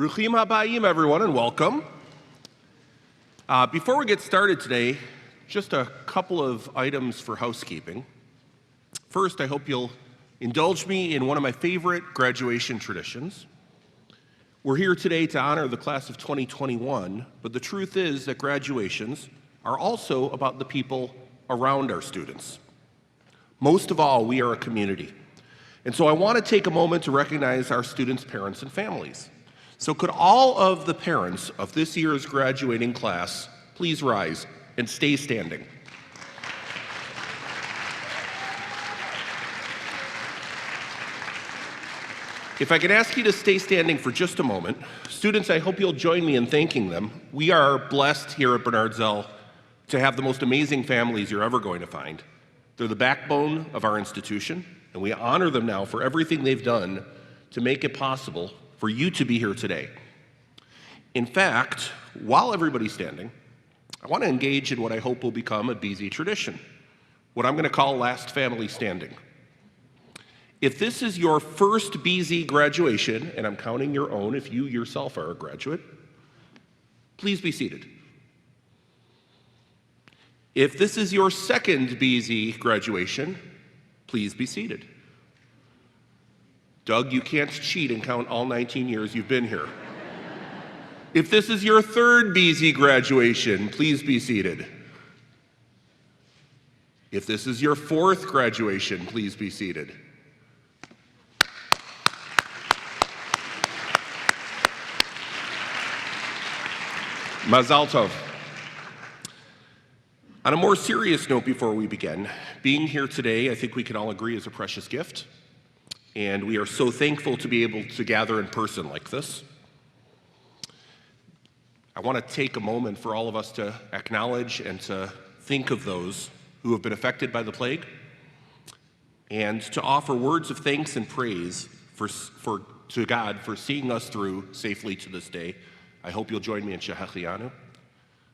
Bruchim habayim, everyone, and welcome. Before we get started today, just a couple of items for housekeeping. First, I hope you'll indulge me in one of my favorite graduation traditions. We're here today to honor the class of 2021, but the truth is that graduations are also about the people around our students. Most of all, we are a community. And so I want to take a moment to recognize our students' parents and families. So could all of the parents of this year's graduating class please rise and stay standing? If I could ask you to stay standing for just a moment. Students, I hope you'll join me in thanking them. We are blessed here at Bernard Zell to have the most amazing families you're ever going to find. They're the backbone of our institution, and we honor them now for everything they've done to make it possible for you to be here today. In fact, while everybody's standing, I want to engage in what I hope will become a BZ tradition, what I'm going to call Last Family Standing. If this is your first BZ graduation, and I'm counting your own if you yourself are a graduate, please be seated. If this is your second BZ graduation, please be seated. Doug, you can't cheat and count all 19 years you've been here. If this is your third BZ graduation, please be seated. If this is your fourth graduation, please be seated. Mazal tov. On a more serious note before we begin, being here today, I think we can all agree, is a precious gift. And we are so thankful to be able to gather in person like this. I want to take a moment for all of us to acknowledge and to think of those who have been affected by the plague and to offer words of thanks and praise to God for seeing us through safely to this day. I hope you'll join me in Shehechianu.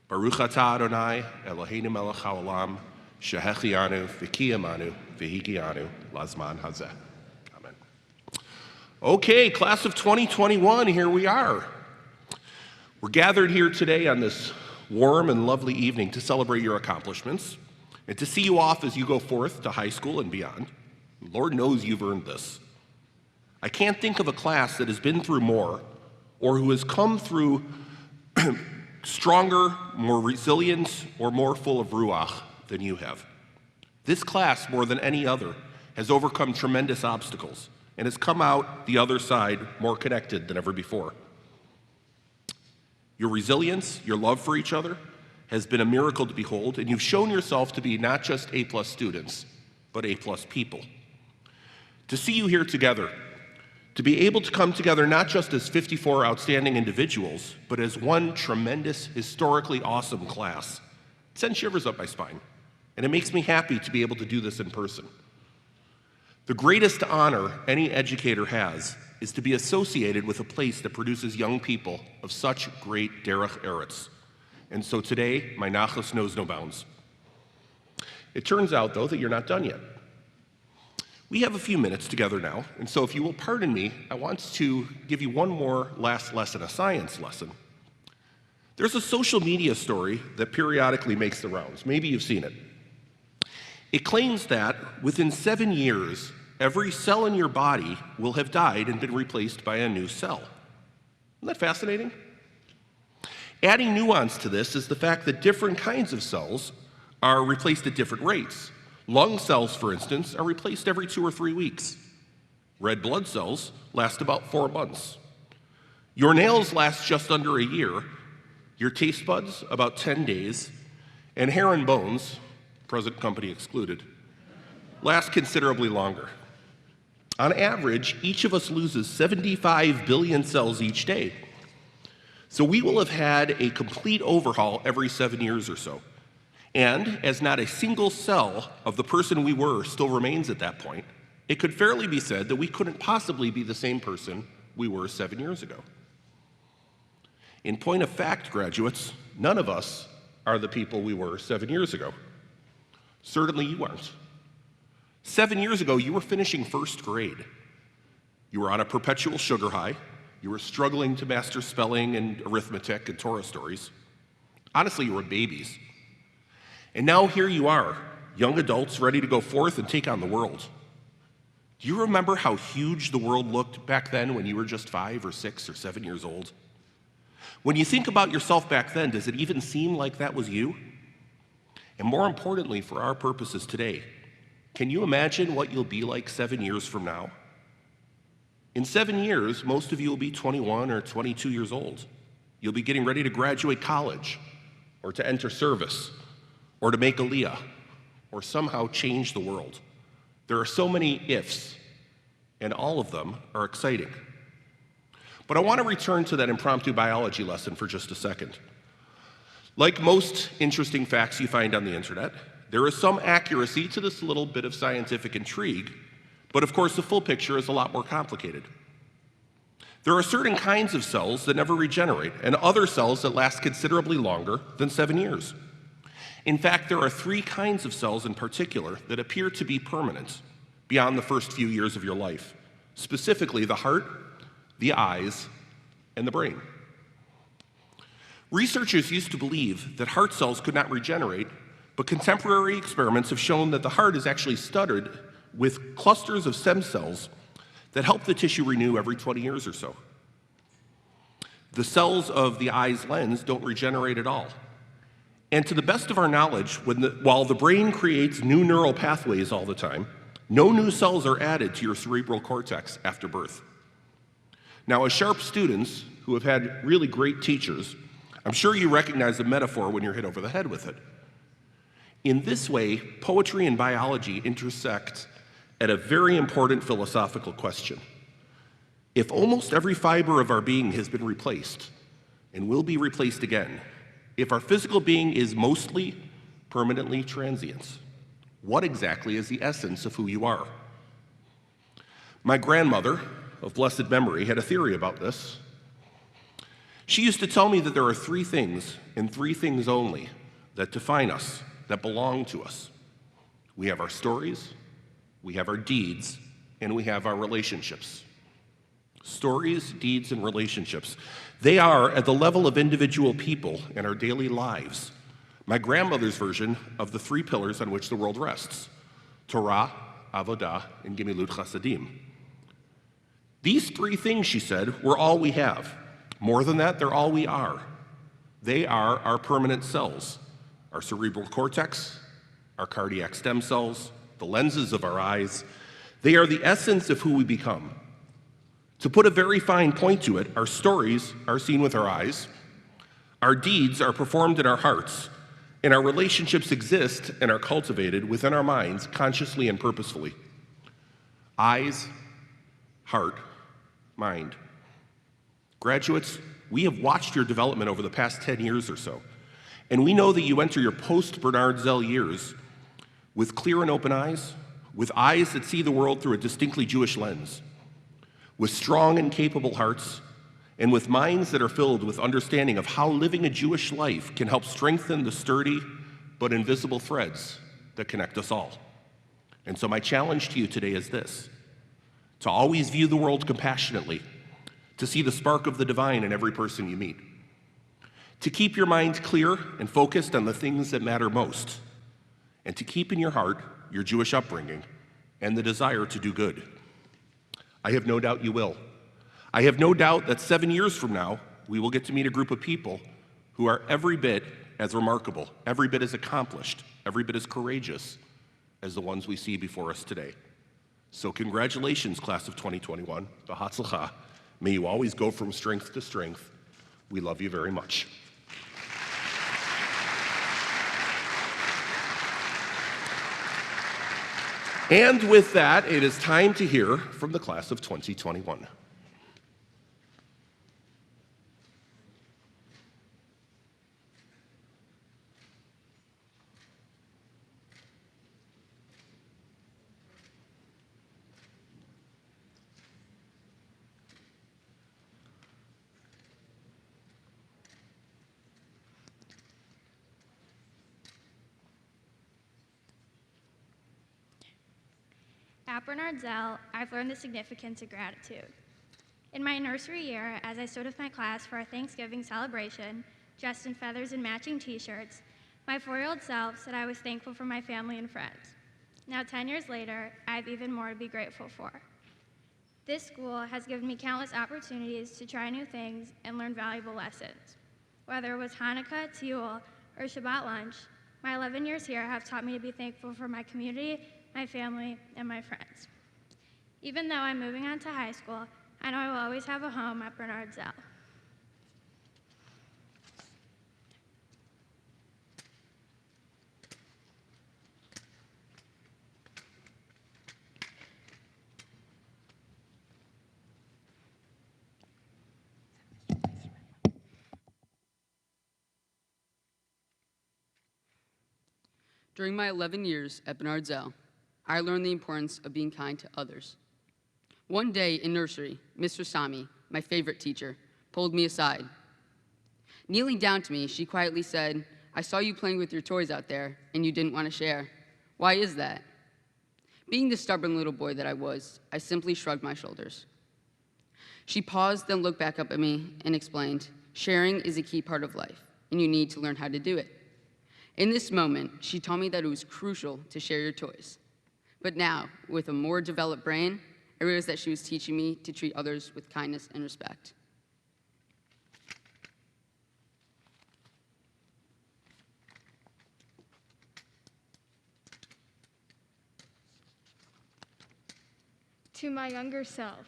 Baruch atah Adonai, Eloheinu melech haolam, Shehechianu v'kiyamanu v'higianu lazman hazeh. Amen. Okay, class of 2021, here we are. We're gathered here today on this warm and lovely evening to celebrate your accomplishments and to see you off as you go forth to high school and beyond. Lord knows you've earned this. I can't think of a class that has been through more or who has come through stronger, more resilient, or more full of ruach than you have. This class, more than any other, has overcome tremendous obstacles and has come out the other side more connected than ever before. Your resilience, your love for each other, has been a miracle to behold, and you've shown yourself to be not just A+ students, but A+ people. To see you here together, to be able to come together not just as 54 outstanding individuals, but as one tremendous, historically awesome class, it sends shivers up my spine, and it makes me happy to be able to do this in person. The greatest honor any educator has is to be associated with a place that produces young people of such great derech eretz. And so today, my nachas knows no bounds. It turns out, though, that you're not done yet. We have a few minutes together now, and so if you will pardon me, I want to give you one more last lesson, a science lesson. There's a social media story that periodically makes the rounds. Maybe you've seen it. It claims that within 7 years, every cell in your body will have died and been replaced by a new cell. Isn't that fascinating? Adding nuance to this is the fact that different kinds of cells are replaced at different rates. Lung cells, for instance, are replaced every 2 or 3 weeks. Red blood cells last about 4 months. Your nails last just under a year, your taste buds about 10 days, and hair and bones, present company excluded, last considerably longer. On average, each of us loses 75 billion cells each day. So we will have had a complete overhaul every 7 years or so. And as not a single cell of the person we were still remains at that point, it could fairly be said that we couldn't possibly be the same person we were 7 years ago. In point of fact, graduates, none of us are the people we were 7 years ago. Certainly you aren't. 7 years ago, you were finishing first grade. You were on a perpetual sugar high. You were struggling to master spelling and arithmetic and Torah stories. Honestly, you were babies. And now here you are, young adults ready to go forth and take on the world. Do you remember how huge the world looked back then when you were just 5 or 6 or 7 years old? When you think about yourself back then, does it even seem like that was you? And more importantly, for our purposes today, can you imagine what you'll be like 7 years from now? In 7 years, most of you will be 21 or 22 years old. You'll be getting ready to graduate college, or to enter service, or to make aliyah, or somehow change the world. There are so many ifs, and all of them are exciting. But I want to return to that impromptu biology lesson for just a second. Like most interesting facts you find on the internet, there is some accuracy to this little bit of scientific intrigue, but of course the full picture is a lot more complicated. There are certain kinds of cells that never regenerate, and other cells that last considerably longer than 7 years. In fact, there are 3 kinds of cells in particular that appear to be permanent beyond the first few years of your life, specifically the heart, the eyes, and the brain. Researchers used to believe that heart cells could not regenerate, but contemporary experiments have shown that the heart is actually studded with clusters of stem cells that help the tissue renew every 20 years or so. The cells of the eye's lens don't regenerate at all. And to the best of our knowledge, while the brain creates new neural pathways all the time, no new cells are added to your cerebral cortex after birth. Now, as sharp students who have had really great teachers, I'm sure you recognize the metaphor when you're hit over the head with it. In this way, poetry and biology intersect at a very important philosophical question. If almost every fiber of our being has been replaced and will be replaced again, if our physical being is mostly permanently transient, what exactly is the essence of who you are? My grandmother, of blessed memory, had a theory about this. She used to tell me that there are three things, and three things only, that define us, that belong to us. We have our stories, we have our deeds, and we have our relationships. Stories, deeds, and relationships. They are at the level of individual people in our daily lives. My grandmother's version of the three pillars on which the world rests: Torah, Avodah, and Gemilut Chasadim. These three things, she said, were all we have. More than that, they're all we are. They are our permanent cells, our cerebral cortex, our cardiac stem cells, the lenses of our eyes. They are the essence of who we become. To put a very fine point to it, our stories are seen with our eyes, our deeds are performed in our hearts, and our relationships exist and are cultivated within our minds consciously and purposefully. Eyes, heart, mind. Graduates, we have watched your development over the past 10 years or so, and we know that you enter your post-Bernard Zell years with clear and open eyes, with eyes that see the world through a distinctly Jewish lens, with strong and capable hearts, and with minds that are filled with understanding of how living a Jewish life can help strengthen the sturdy but invisible threads that connect us all. And so my challenge to you today is this: to always view the world compassionately, to see the spark of the divine in every person you meet, to keep your mind clear and focused on the things that matter most, and to keep in your heart your Jewish upbringing and the desire to do good. I have no doubt you will. I have no doubt that 7 years from now, we will get to meet a group of people who are every bit as remarkable, every bit as accomplished, every bit as courageous as the ones we see before us today. So congratulations, class of 2021, B'Hatzlacha. May you always go from strength to strength. We love you very much. And with that, it is time to hear from the class of 2021. At Bernard Zell, I've learned the significance of gratitude. In my nursery year, as I stood with my class for our Thanksgiving celebration, dressed in feathers and matching t-shirts, my 4-year-old self said I was thankful for my family and friends. Now, 10 years later, I have even more to be grateful for. This school has given me countless opportunities to try new things and learn valuable lessons. Whether it was Hanukkah, Tiyul, or Shabbat lunch, my 11 years here have taught me to be thankful for my community, my family, and my friends. Even though I'm moving on to high school, I know I will always have a home at Bernard Zell. During my 11 years at Bernard Zell, I learned the importance of being kind to others. One day in nursery, Mr. Sami, my favorite teacher, pulled me aside. Kneeling down to me, she quietly said, "I saw you playing with your toys out there, and you didn't want to share. Why is that?" Being the stubborn little boy that I was, I simply shrugged my shoulders. She paused, then looked back up at me and explained, "Sharing is a key part of life, and you need to learn how to do it." In this moment, she told me that it was crucial to share your toys. But now, with a more developed brain, I realized that she was teaching me to treat others with kindness and respect. To my younger self,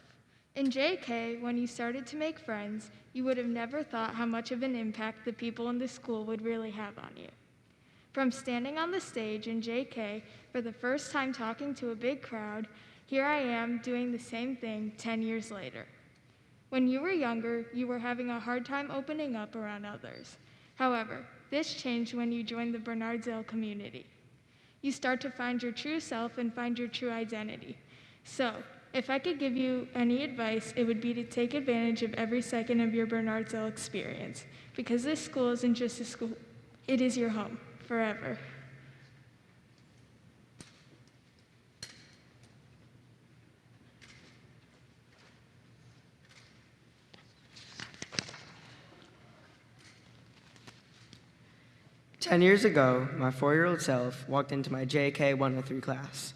in JK, when you started to make friends, you would have never thought how much of an impact the people in the school would really have on you. From standing on the stage in JK for the first time talking to a big crowd, here I am doing the same thing 10 years later. When you were younger, you were having a hard time opening up around others. However, this changed when you joined the Bernard Zell community. You start to find your true self and find your true identity. So, If I could give you any advice, it would be to take advantage of every second of your Bernardsville experience, because this school isn't just a school, it is your home forever. Ten years ago, my 4-year-old self walked into my JK 103 class.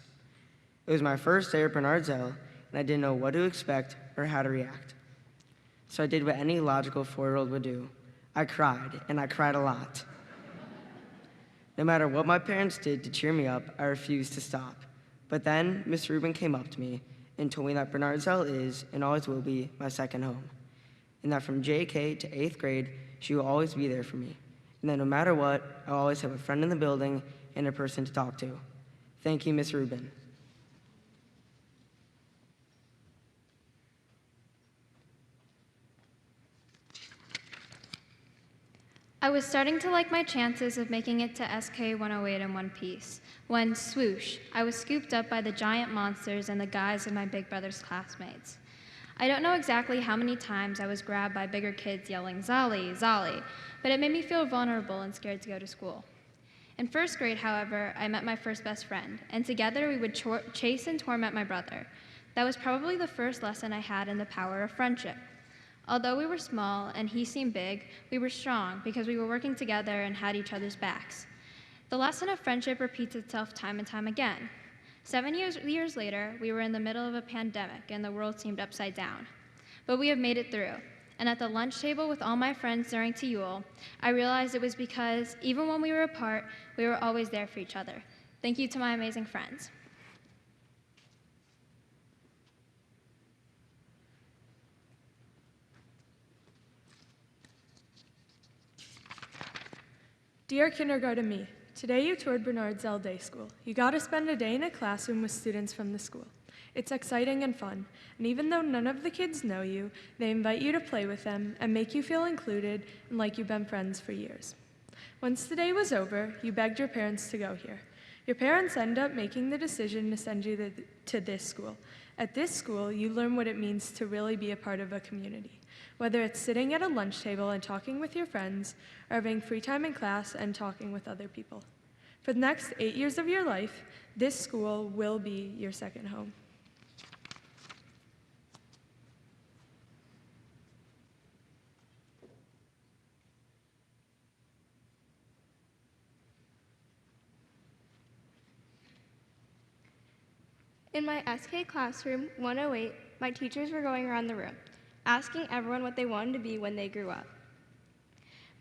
It was my first day at Bernardsville, and I didn't know what to expect or how to react. So I did what any logical 4-year-old would do. I cried, and I cried a lot. No matter what my parents did to cheer me up, I refused to stop. But then Miss Rubin came up to me and told me that Bernardsville is, and always will be, my second home, and that from JK to 8th grade, she will always be there for me. And that no matter what, I'll always have a friend in the building and a person to talk to. Thank you, Miss Rubin. I was starting to like my chances of making it to SK 108 in one piece, when swoosh, I was scooped up by the giant monsters and the guys of my big brother's classmates. I don't know exactly how many times I was grabbed by bigger kids yelling, "Zolly, Zolly," but it made me feel vulnerable and scared to go to school. In 1st grade, however, I met my first best friend, and together we would chase and torment my brother. That was probably the first lesson I had in the power of friendship. Although we were small and he seemed big, we were strong because we were working together and had each other's backs. The lesson of friendship repeats itself time and time again. 7 years later, we were in the middle of a pandemic and the world seemed upside down. But we have made it through. And at the lunch table with all my friends during TUL, I realized it was because even when we were apart, we were always there for each other. Thank you to my amazing friends. Dear Kindergarten Me, today you toured Bernardsville Day School. You got to spend a day in a classroom with students from the school. It's exciting and fun, and even though none of the kids know you, they invite you to play with them and make you feel included and like you've been friends for years. Once the day was over, you begged your parents to go here. Your parents end up making the decision to send you to this school. At this school, you learn what it means to really be a part of a community, whether it's sitting at a lunch table and talking with your friends, or having free time in class and talking with other people. For the next 8 years of your life, this school will be your second home. In my SK classroom 108, my teachers were going around the room, asking everyone what they wanted to be when they grew up.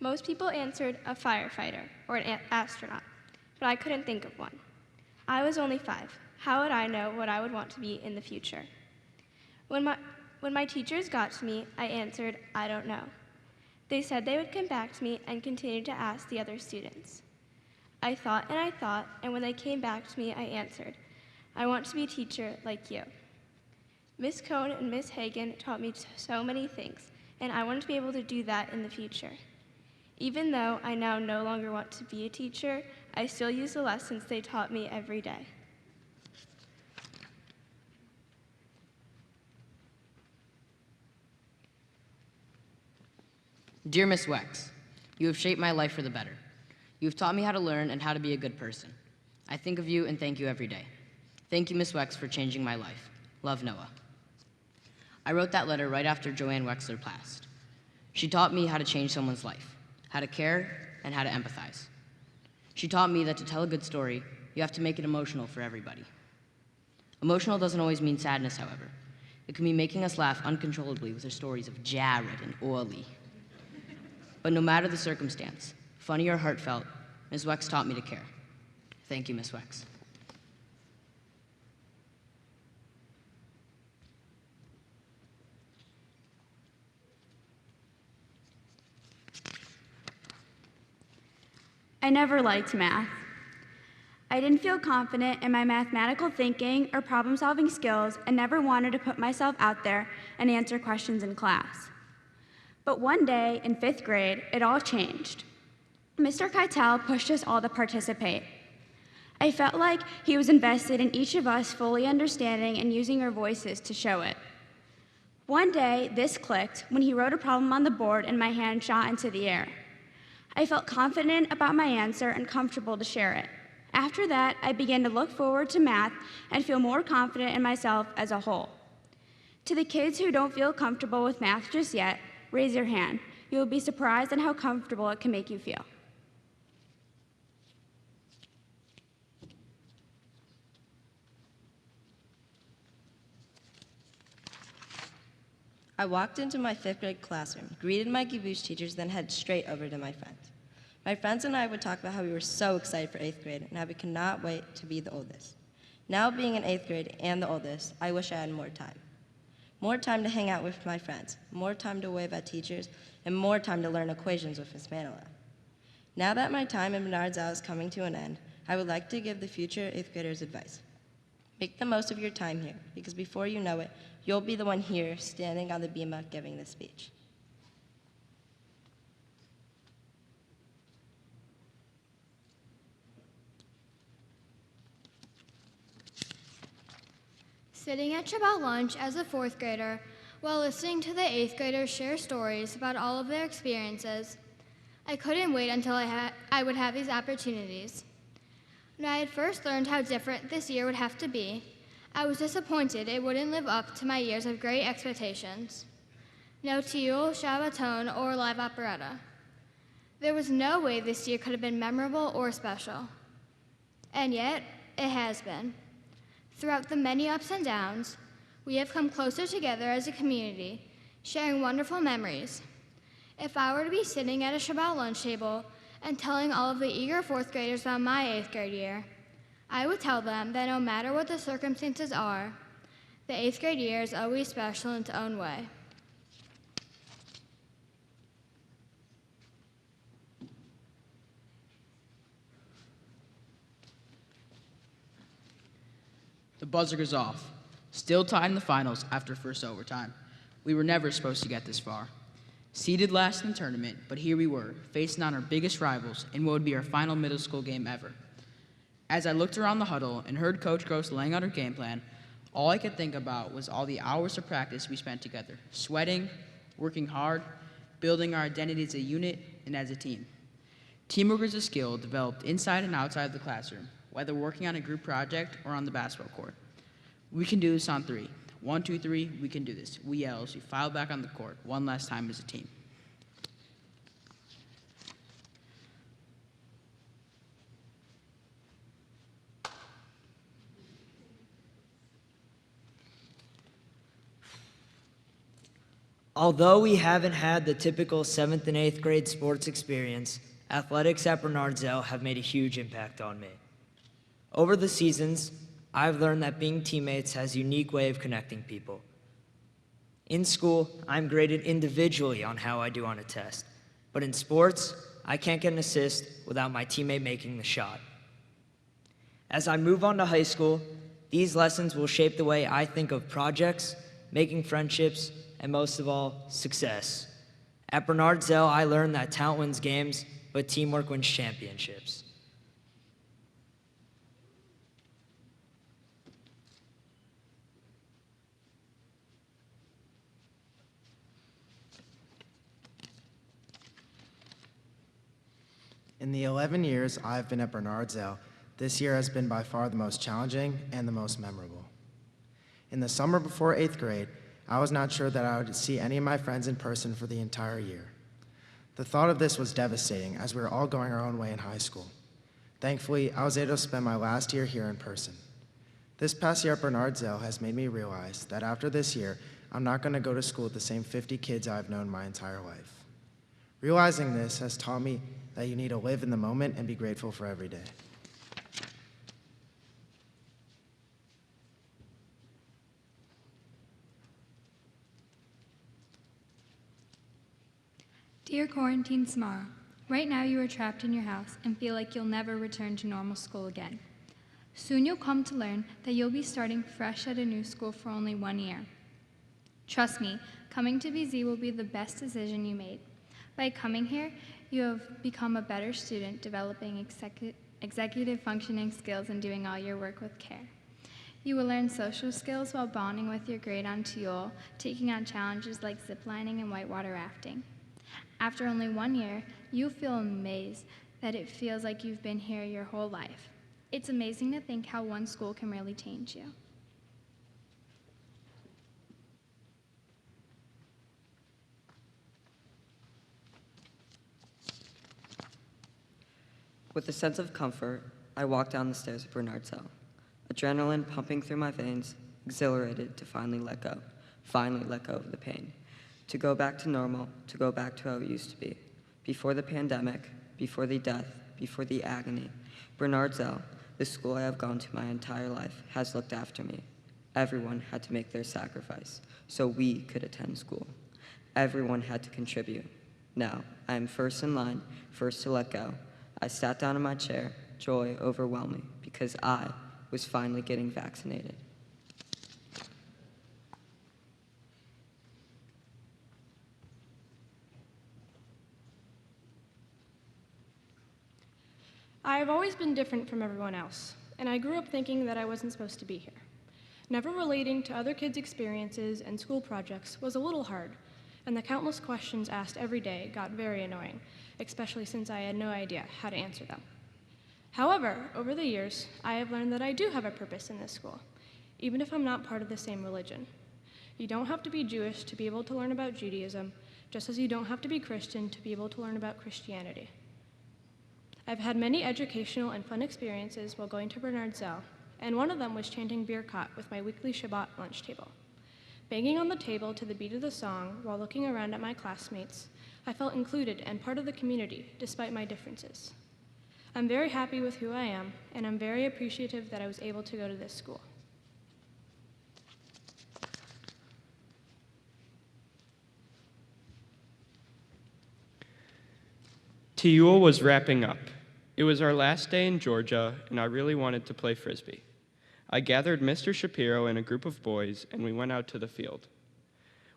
Most people answered a firefighter or an astronaut, but I couldn't think of one. I was only 5. How would I know what I would want to be in the future? When my teachers got to me, I answered, I don't know. They said they would come back to me and continue to ask the other students. I thought, and when they came back to me, I answered, I want to be a teacher like you. Miss Cohn and Miss Hagan taught me so many things, and I want to be able to do that in the future. Even though I now no longer want to be a teacher, I still use the lessons they taught me every day. Dear Miss Wex, you have shaped my life for the better. You have taught me how to learn and how to be a good person. I think of you and thank you every day. Thank you, Miss Wex, for changing my life. Love, Noah. I wrote that letter right after Joanne Wexler passed. She taught me how to change someone's life, how to care, and how to empathize. She taught me that to tell a good story, you have to make it emotional for everybody. Emotional doesn't always mean sadness, however. It can be making us laugh uncontrollably with her stories of Jared and Orly. But no matter the circumstance, funny or heartfelt, Ms. Wex taught me to care. Thank you, Ms. Wex. I never liked math. I didn't feel confident in my mathematical thinking or problem-solving skills and never wanted to put myself out there and answer questions in class. But one day in 5th grade, it all changed. Mr. Keitel pushed us all to participate. I felt like he was invested in each of us fully understanding and using our voices to show it. One day, this clicked when he wrote a problem on the board and my hand shot into the air. I felt confident about my answer and comfortable to share it. After that, I began to look forward to math and feel more confident in myself as a whole. To the kids who don't feel comfortable with math just yet, raise your hand. You will be surprised at how comfortable it can make you feel. I walked into my 5th grade classroom, greeted my Gibbouche teachers, then headed straight over to my friends. My friends and I would talk about how we were so excited for 8th grade and how we could not wait to be the oldest. Now being in 8th grade and the oldest, I wish I had more time. More time to hang out with my friends, more time to wave at teachers, and more time to learn equations with Miss Manila. Now that my time in Bernardselle is coming to an end, I would like to give the future 8th graders advice. Make the most of your time here, because before you know it, you'll be the one here standing on the bima giving this speech. Sitting at Shabbat lunch as a 4th grader while listening to the 8th graders share stories about all of their experiences, I couldn't wait until I would have these opportunities. When I had first learned how different this year would have to be, I was disappointed it wouldn't live up to my years of great expectations. No Tiul, Shabbaton, or live operetta. There was no way this year could have been memorable or special. And yet, it has been. Throughout the many ups and downs, we have come closer together as a community, sharing wonderful memories. If I were to be sitting at a Shabbat lunch table and telling all of the eager 4th graders about my 8th grade year, I would tell them that no matter what the circumstances are, the 8th grade year is always special in its own way. The buzzer goes off. Still tied in the finals after first overtime. We were never supposed to get this far. Seeded last in the tournament, but here we were, facing on our biggest rivals in what would be our final middle school game ever. As I looked around the huddle and heard Coach Gross laying out our game plan, all I could think about was all the hours of practice we spent together, sweating, working hard, building our identity as a unit and as a team. Teamwork is a skill developed inside and outside of the classroom, whether working on a group project or on the basketball court. We can do this on 3. 1, 2, 3, we can do this. We yell as we file back on the court one last time as a team. Although we haven't had the typical 7th and 8th grade sports experience, athletics at Bernardselle have made a huge impact on me. Over the seasons, I've learned that being teammates has a unique way of connecting people. In school, I'm graded individually on how I do on a test, but in sports, I can't get an assist without my teammate making the shot. As I move on to high school, these lessons will shape the way I think of projects, making friendships, and most of all, success. At Bernardselle, I learned that talent wins games, but teamwork wins championships. In the 11 years I've been at Bernardselle, this year has been by far the most challenging and the most memorable. In the summer before 8th grade, I was not sure that I would see any of my friends in person for the entire year. The thought of this was devastating as we were all going our own way in high school. Thankfully, I was able to spend my last year here in person. This past year at Bernardselle has made me realize that after this year, I'm not going to go to school with the same 50 kids I've known my entire life. Realizing this has taught me that you need to live in the moment and be grateful for every day. Dear Quarantine Samara, right now you are trapped in your house and feel like you'll never return to normal school again. Soon you'll come to learn that you'll be starting fresh at a new school for only 1 year. Trust me, coming to BZ will be the best decision you made. By coming here, you have become a better student, developing executive functioning skills, and doing all your work with care. You will learn social skills while bonding with your grade on Teal, taking on challenges like ziplining and whitewater rafting. After only 1 year, you feel amazed that it feels like you've been here your whole life. It's amazing to think how one school can really change you. With a sense of comfort, I walked down the stairs of Bernard Zell, adrenaline pumping through my veins, exhilarated to finally let go of the pain, to go back to normal, to go back to how it used to be. Before the pandemic, before the death, before the agony, Bernard Zell, the school I have gone to my entire life, has looked after me. Everyone had to make their sacrifice so we could attend school. Everyone had to contribute. Now, I am first in line, first to let go. I sat down in my chair, joy overwhelmed me, because I was finally getting vaccinated. I have always been different from everyone else, and I grew up thinking that I wasn't supposed to be here. Never relating to other kids' experiences and school projects was a little hard, and the countless questions asked every day got very annoying, especially since I had no idea how to answer them. However, over the years, I have learned that I do have a purpose in this school, even if I'm not part of the same religion. You don't have to be Jewish to be able to learn about Judaism, just as you don't have to be Christian to be able to learn about Christianity. I've had many educational and fun experiences while going to Bernard Zell, and one of them was chanting Birkat with my weekly Shabbat lunch table. Banging on the table to the beat of the song while looking around at my classmates, I felt included and part of the community despite my differences. I'm very happy with who I am, and I'm very appreciative that I was able to go to this school. TUL was wrapping up. It was our last day in Georgia, and I really wanted to play Frisbee. I gathered Mr. Shapiro and a group of boys, and we went out to the field.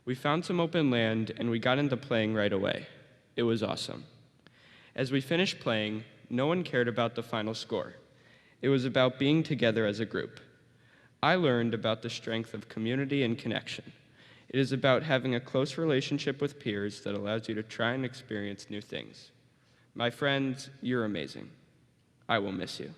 We found some open land, and we got into playing right away. It was awesome. As we finished playing, no one cared about the final score. It was about being together as a group. I learned about the strength of community and connection. It is about having a close relationship with peers that allows you to try and experience new things. My friends, you're amazing. I will miss you.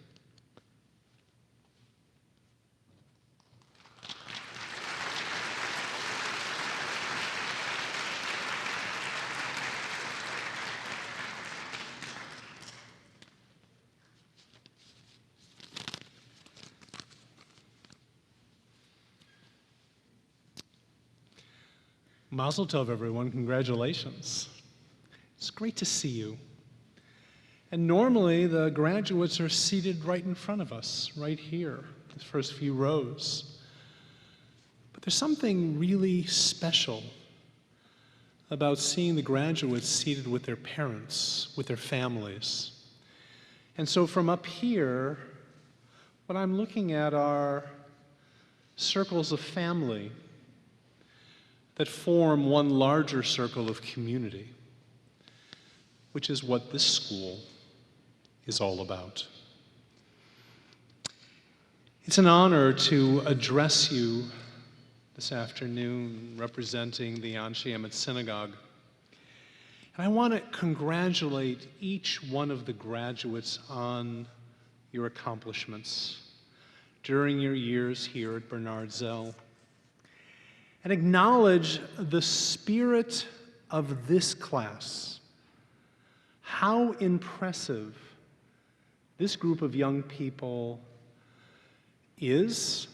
Mazel tov, everyone. Congratulations. It's great to see you. And normally, the graduates are seated right in front of us, right here, the first few rows. But there's something really special about seeing the graduates seated with their parents, with their families. And so from up here, what I'm looking at are circles of family that form one larger circle of community, which is what this school is all about. It's an honor to address you this afternoon representing the Anshe Emet Synagogue. And I want to congratulate each one of the graduates on your accomplishments during your years here at Bernard Zell, and acknowledge the spirit of this class, how impressive this group of young people is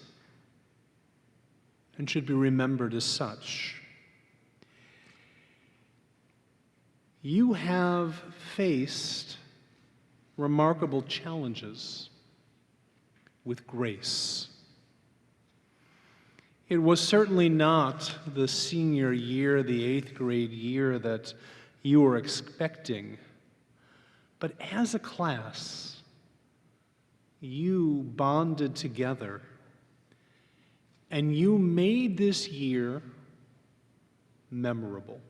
and should be remembered as such. You have faced remarkable challenges with grace. It was certainly not the senior year, the 8th grade year that you were expecting, but as a class, you bonded together and you made this year memorable.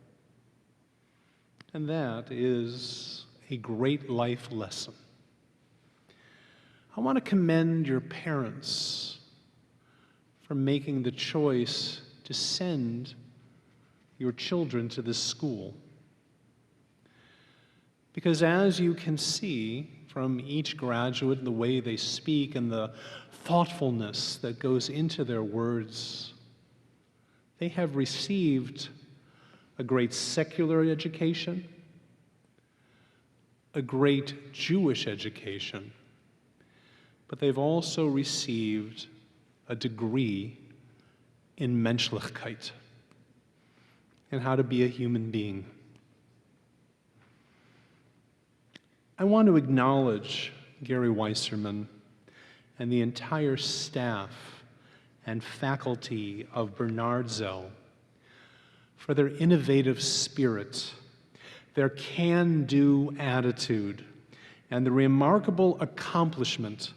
And that is a great life lesson. I want to commend your parents for making the choice to send your children to this school. Because as you can see from each graduate, the way they speak and the thoughtfulness that goes into their words, they have received a great secular education, a great Jewish education, but they've also received a degree in Menschlichkeit, and how to be a human being. I want to acknowledge Gary Weiserman and the entire staff and faculty of Bernard Zell for their innovative spirit, their can-do attitude, and the remarkable accomplishment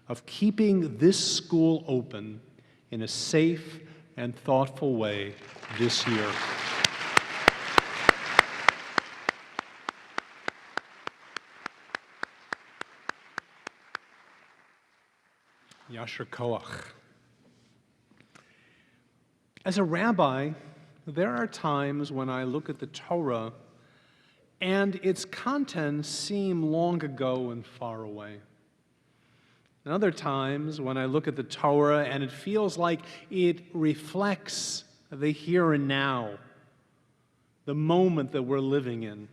of keeping this school open in a safe and thoughtful way this year. Yasher Koach. As a rabbi, there are times when I look at the Torah and its contents seem long ago and far away. And other times when I look at the Torah and it feels like it reflects the here and now, the moment that we're living in.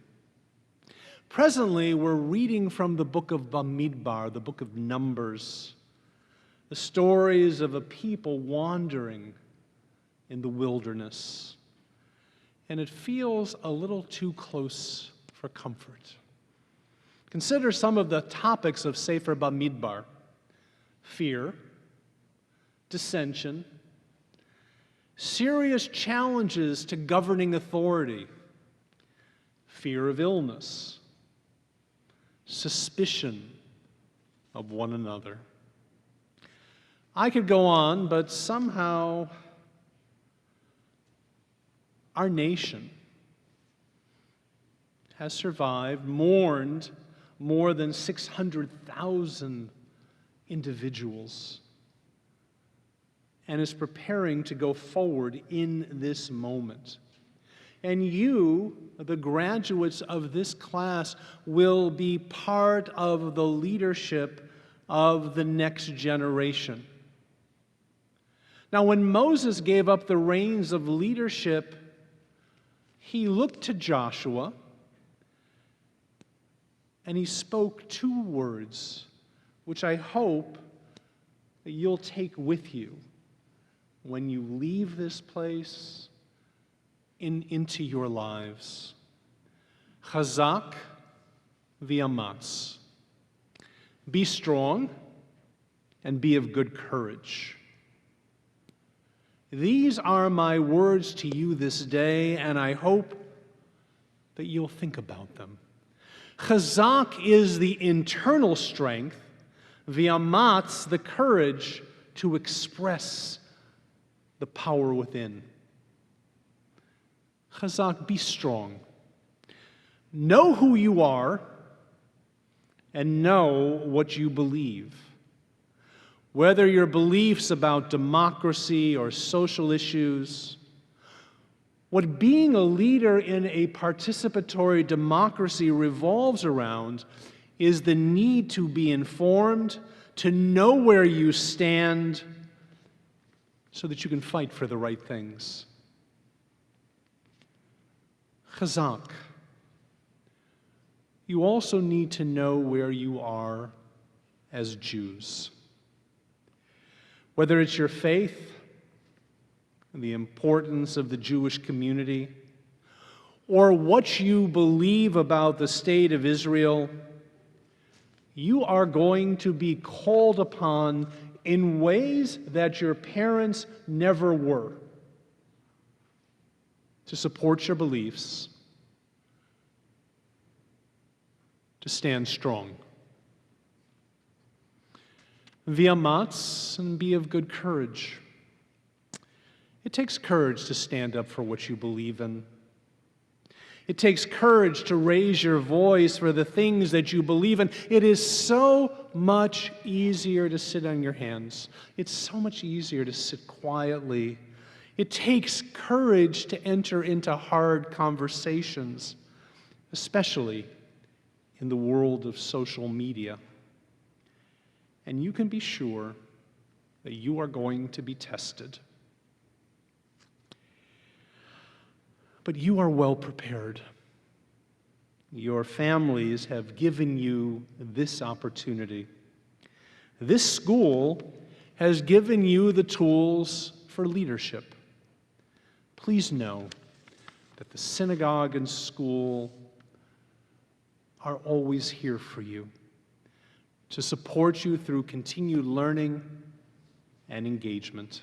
Presently, we're reading from the book of Bamidbar, the book of Numbers, the stories of a people wandering in the wilderness. And it feels a little too close for comfort. Consider some of the topics of Sefer Bamidbar: fear, dissension, serious challenges to governing authority, fear of illness, suspicion of one another. I could go on, but somehow our nation has survived, mourned more than 600,000 individuals, and is preparing to go forward in this moment. And you, the graduates of this class, will be part of the leadership of the next generation. Now, when Moses gave up the reins of leadership, he looked to Joshua and he spoke two words, which I hope that you'll take with you when you leave this place into your lives. Chazak v'amatz. Be strong and be of good courage. These are my words to you this day, and I hope that you'll think about them. Chazak is the internal strength, v'amatz, the courage to express the power within. Chazak, be strong. Know who you are and know what you believe. Whether your beliefs about democracy or social issues, what being a leader in a participatory democracy revolves around is the need to be informed, to know where you stand, so that you can fight for the right things. Chazak. You also need to know where you are as Jews. Whether it's your faith, the importance of the Jewish community, or what you believe about the state of Israel, you are going to be called upon in ways that your parents never were to support your beliefs, to stand strong. V'amatz, and be of good courage. It takes courage to stand up for what you believe in. It takes courage to raise your voice for the things that you believe in. It is so much easier to sit on your hands. It's so much easier to sit quietly. It takes courage to enter into hard conversations, especially in the world of social media. And you can be sure that you are going to be tested. But you are well prepared. Your families have given you this opportunity. This school has given you the tools for leadership. Please know that the synagogue and school are always here for you to support you through continued learning and engagement.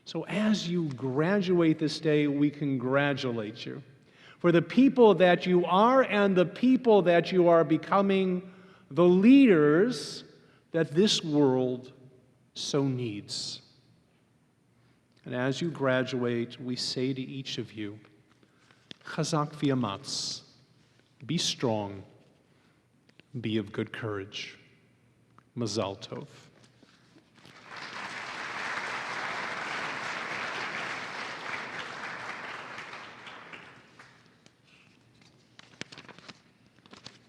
So as you graduate this day, we congratulate you for the people that you are and the people that you are becoming, the leaders that this world so needs. And as you graduate, we say to each of you, Chazak v'amatz, be strong, be of good courage. Mazal tov.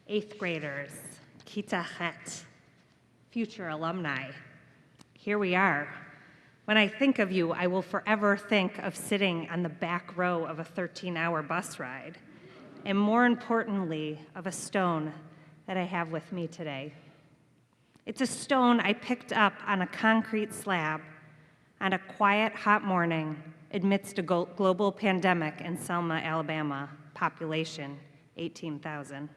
Eighth graders, Kita Het, future alumni, here we are. When I think of you, I will forever think of sitting on the back row of a 13-hour bus ride, and more importantly, of a stone that I have with me today. It's a stone I picked up on a concrete slab on a quiet, hot morning amidst a global pandemic in Selma, Alabama, population 18,000.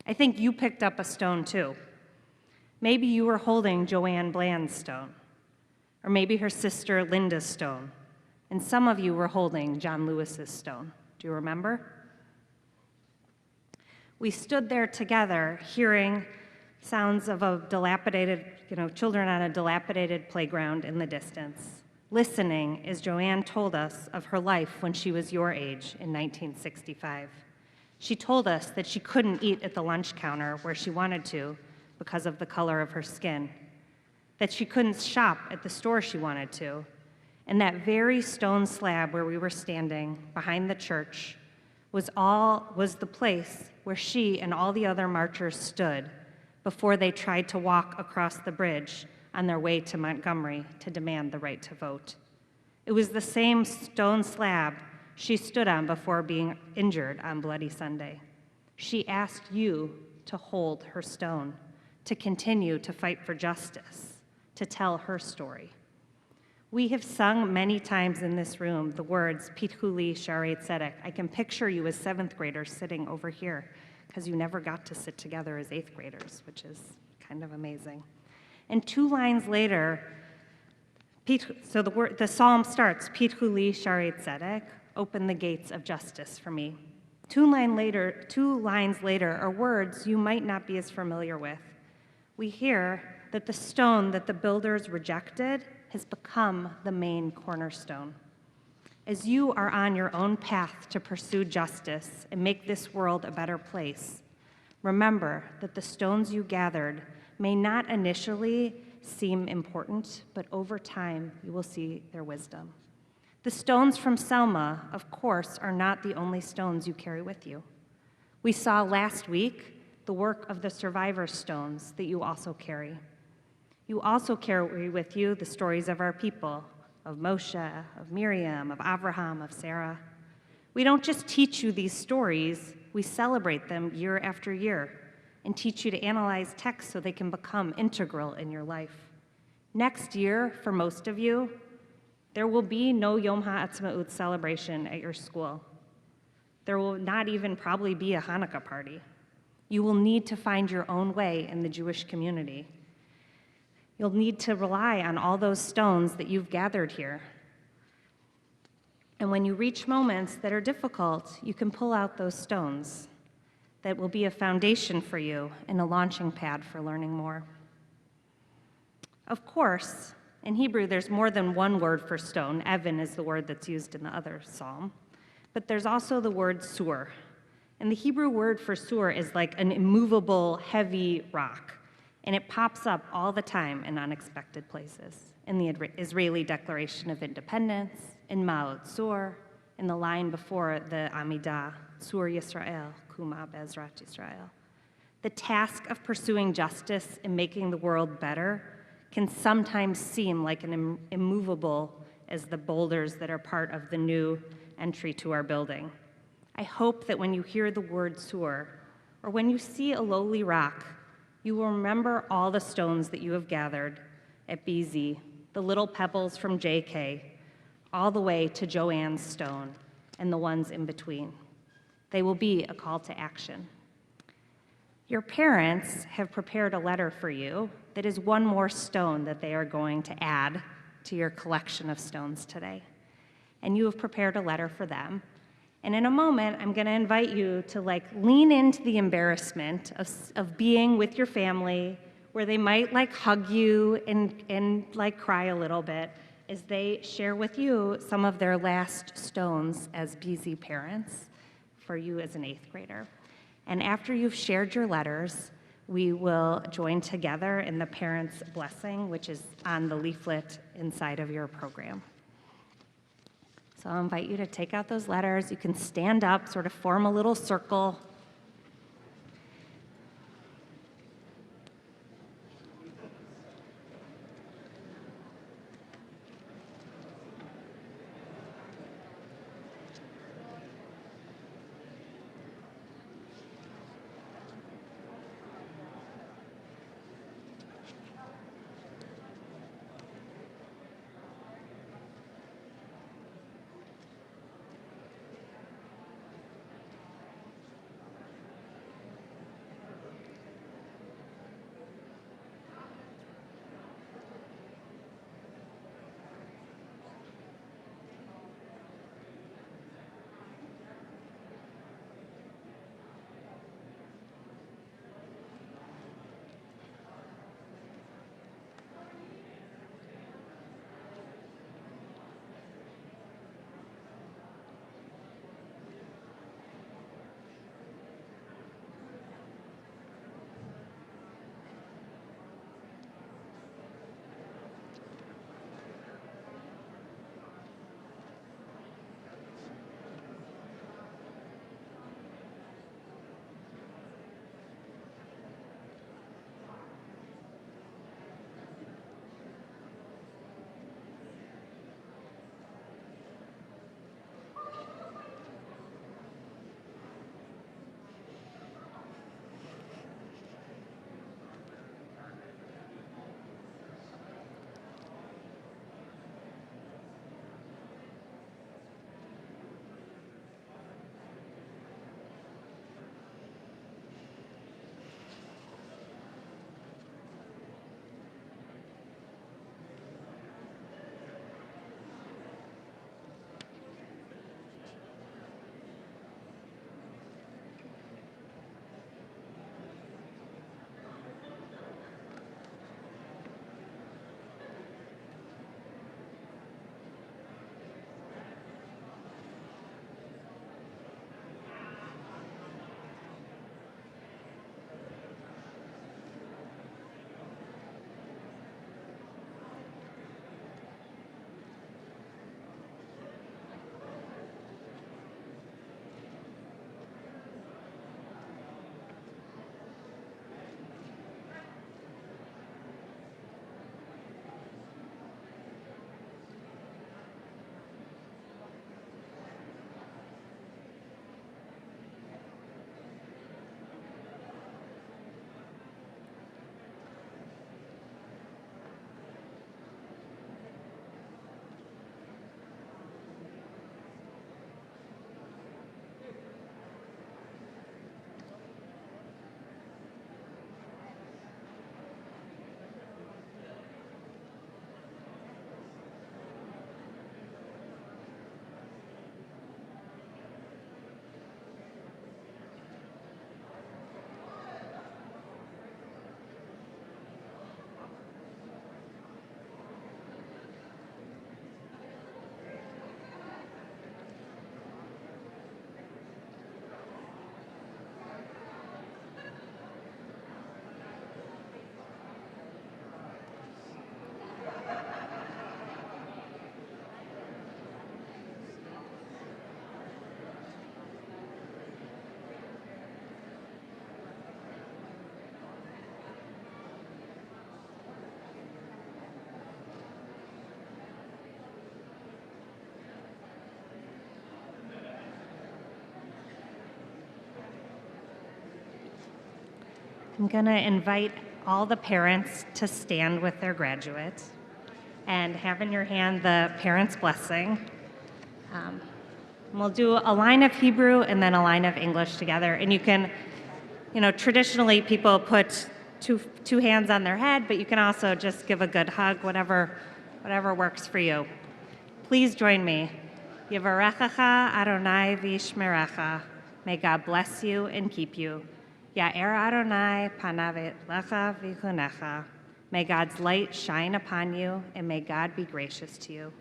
I think you picked up a stone too. Maybe you were holding Joanne Bland's stone, or maybe her sister Linda's stone, and some of you were holding John Lewis's stone. Do you remember? We stood there together, hearing sounds of a dilapidated, children on a dilapidated playground in the distance, listening as Joanne told us of her life when she was your age in 1965. She told us that she couldn't eat at the lunch counter where she wanted to because of the color of her skin, that she couldn't shop at the store she wanted to, and that very stone slab where we were standing behind the church was the place where she and all the other marchers stood before they tried to walk across the bridge on their way to Montgomery to demand the right to vote. It was the same stone slab she stood on before being injured on Bloody Sunday. She asked you to hold her stone, to continue to fight for justice, to tell her story. We have sung many times in this room the words, Pitchu li Sharei Tzedek. I can picture you as 7th graders sitting over here, because you never got to sit together as 8th graders, which is kind of amazing. And 2 lines later, the psalm starts, Pitchu li Sharei Tzedek, open the gates of justice for me. 2 lines later are words you might not be as familiar with. We hear that the stone that the builders rejected has become the main cornerstone. As you are on your own path to pursue justice and make this world a better place, remember that the stones you gathered may not initially seem important, but over time you will see their wisdom. The stones from Selma, of course, are not the only stones you carry with you. We saw last week the work of the survivor stones that you also carry. You also carry with you the stories of our people, of Moshe, of Miriam, of Abraham, of Sarah. We don't just teach you these stories, we celebrate them year after year and teach you to analyze texts so they can become integral in your life. Next year, for most of you, there will be no Yom HaAtzmaut celebration at your school. There will not even probably be a Hanukkah party. You will need to find your own way in the Jewish community. You'll need to rely on all those stones that you've gathered here. And when you reach moments that are difficult, you can pull out those stones that will be a foundation for you and a launching pad for learning more. Of course, in Hebrew, there's more than one word for stone. Evan is the word that's used in the other psalm. But there's also the word sur. And the Hebrew word for sur is like an immovable, heavy rock. And it pops up all the time in unexpected places. In the Israeli Declaration of Independence, in Ma'od Sur, in the line before the Amidah, Sur Yisrael, Kuma Bezrat Yisrael. The task of pursuing justice and making the world better can sometimes seem like an immovable as the boulders that are part of the new entry to our building. I hope that when you hear the word sur, or when you see a lowly rock, you will remember all the stones that you have gathered at BZ, the little pebbles from JK, all the way to Joanne's stone, and the ones in between. They will be a call to action. Your parents have prepared a letter for you that is one more stone that they are going to add to your collection of stones today. And you have prepared a letter for them. And in a moment, I'm going to invite you to lean into the embarrassment of being with your family, where they might hug you and cry a little bit as they share with you some of their last stones as BZ parents for you as an 8th grader. And after you've shared your letters, we will join together in the parents' blessing, which is on the leaflet inside of your program. So I'll invite you to take out those letters. You can stand up, sort of form a little circle. I'm going to invite all the parents to stand with their graduates and have in your hand the parents' blessing. We'll do a line of Hebrew and then a line of English together. And you can, traditionally people put two hands on their head, but you can also just give a good hug, whatever works for you. Please join me. Yivarechecha Adonai v'yishmerecha. May God bless you and keep you. Ya'er Adonai panav lecha v'chunecha. May God's light shine upon you, and may God be gracious to you.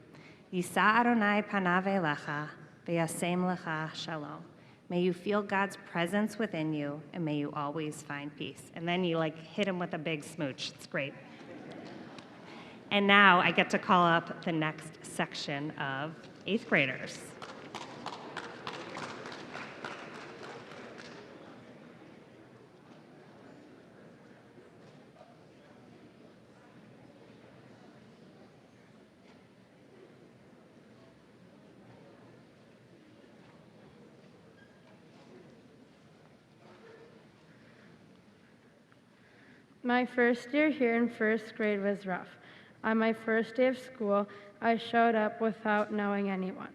Yisa Adonai panav lecha v'yasem lecha shalom. May you feel God's presence within you, and may you always find peace. And then you hit him with a big smooch. It's great. And now I get to call up the next section of 8th graders. My first year here in first grade was rough. On my first day of school, I showed up without knowing anyone.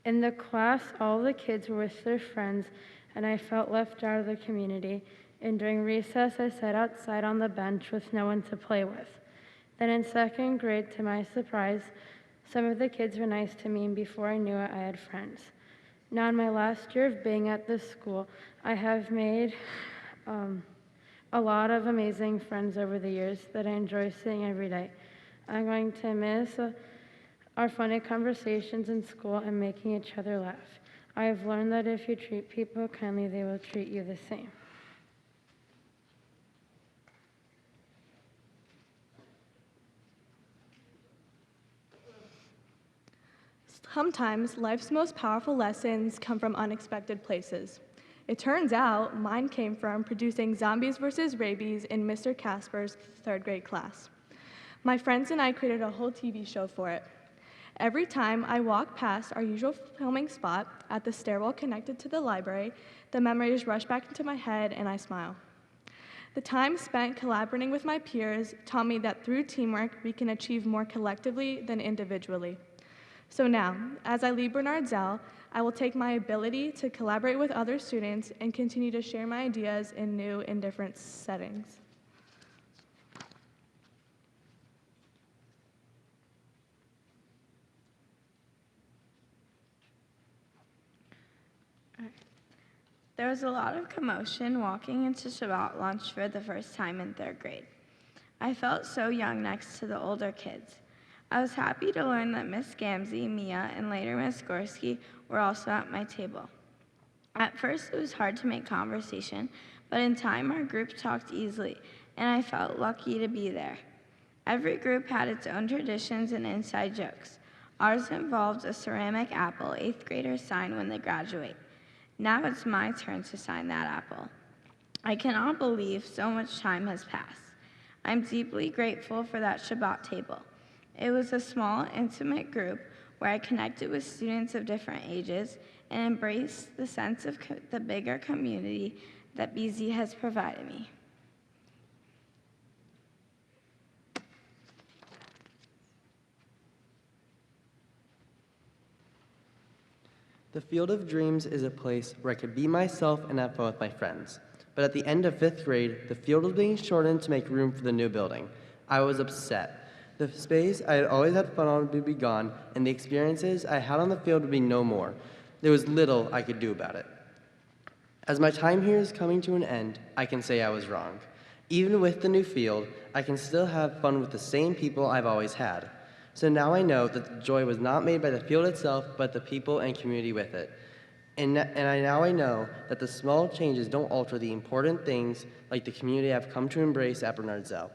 In the class, all the kids were with their friends, and I felt left out of the community. And during recess, I sat outside on the bench with no one to play with. Then in second grade, to my surprise, some of the kids were nice to me, and before I knew it, I had friends. Now in my last year of being at this school, I have made a lot of amazing friends over the years that I enjoy seeing every day. I'm going to miss our funny conversations in school and making each other laugh. I have learned that if you treat people kindly, they will treat you the same. Sometimes life's most powerful lessons come from unexpected places. It turns out mine came from producing Zombies vs. Rabies in Mr. Casper's 3rd grade class. My friends and I created a whole TV show for it. Every time I walk past our usual filming spot at the stairwell connected to the library, the memories rush back into my head and I smile. The time spent collaborating with my peers taught me that through teamwork, we can achieve more collectively than individually. So now, as I leave Bernard Zell, I will take my ability to collaborate with other students and continue to share my ideas in new and different settings. There was a lot of commotion walking into Shabbat lunch for the first time in 3rd grade. I felt so young next to the older kids. I was happy to learn that Miss Gamzee, Mia, and later Miss Gorski were also at my table. At first, it was hard to make conversation, but in time, our group talked easily, and I felt lucky to be there. Every group had its own traditions and inside jokes. Ours involved a ceramic apple 8th graders sign when they graduate. Now it's my turn to sign that apple. I cannot believe so much time has passed. I'm deeply grateful for that Shabbat table. It was a small, intimate group where I connected with students of different ages and embraced the sense of the bigger community that BZ has provided me. The Field of Dreams is a place where I could be myself and have fun with my friends. But at the end of 5th grade, the field was being shortened to make room for the new building. I was upset. The space I had always had fun on would be gone, and the experiences I had on the field would be no more. There was little I could do about it. As my time here is coming to an end, I can say I was wrong. Even with the new field, I can still have fun with the same people I've always had. So now I know that the joy was not made by the field itself, but the people and community with it. And I know that the small changes don't alter the important things like the community I've come to embrace at Bernard Zell.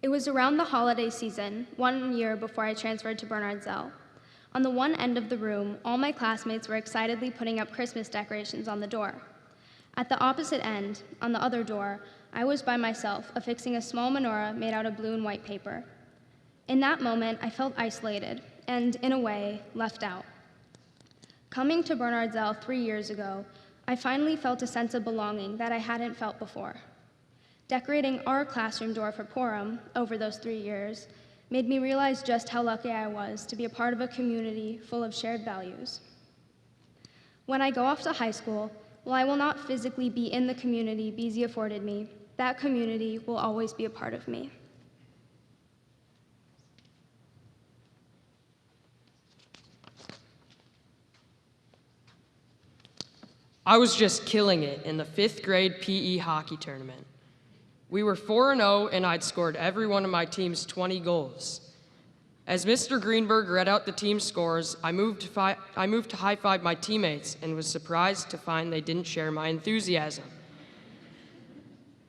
It was around the holiday season, 1 year before I transferred to Bernard Zell. On the one end of the room, all my classmates were excitedly putting up Christmas decorations on the door. At the opposite end, on the other door, I was by myself, affixing a small menorah made out of blue and white paper. In that moment, I felt isolated and, in a way, left out. Coming to Bernard Zell 3 years ago, I finally felt a sense of belonging that I hadn't felt before. Decorating our classroom door for Purim over those 3 years made me realize just how lucky I was to be a part of a community full of shared values. When I go off to high school, while I will not physically be in the community BZ afforded me, that community will always be a part of me. I was just killing it in the 5th grade PE hockey tournament. We were 4-0, and I'd scored every one of my team's 20 goals. As Mr. Greenberg read out the team scores, I moved to high-five my teammates and was surprised to find they didn't share my enthusiasm.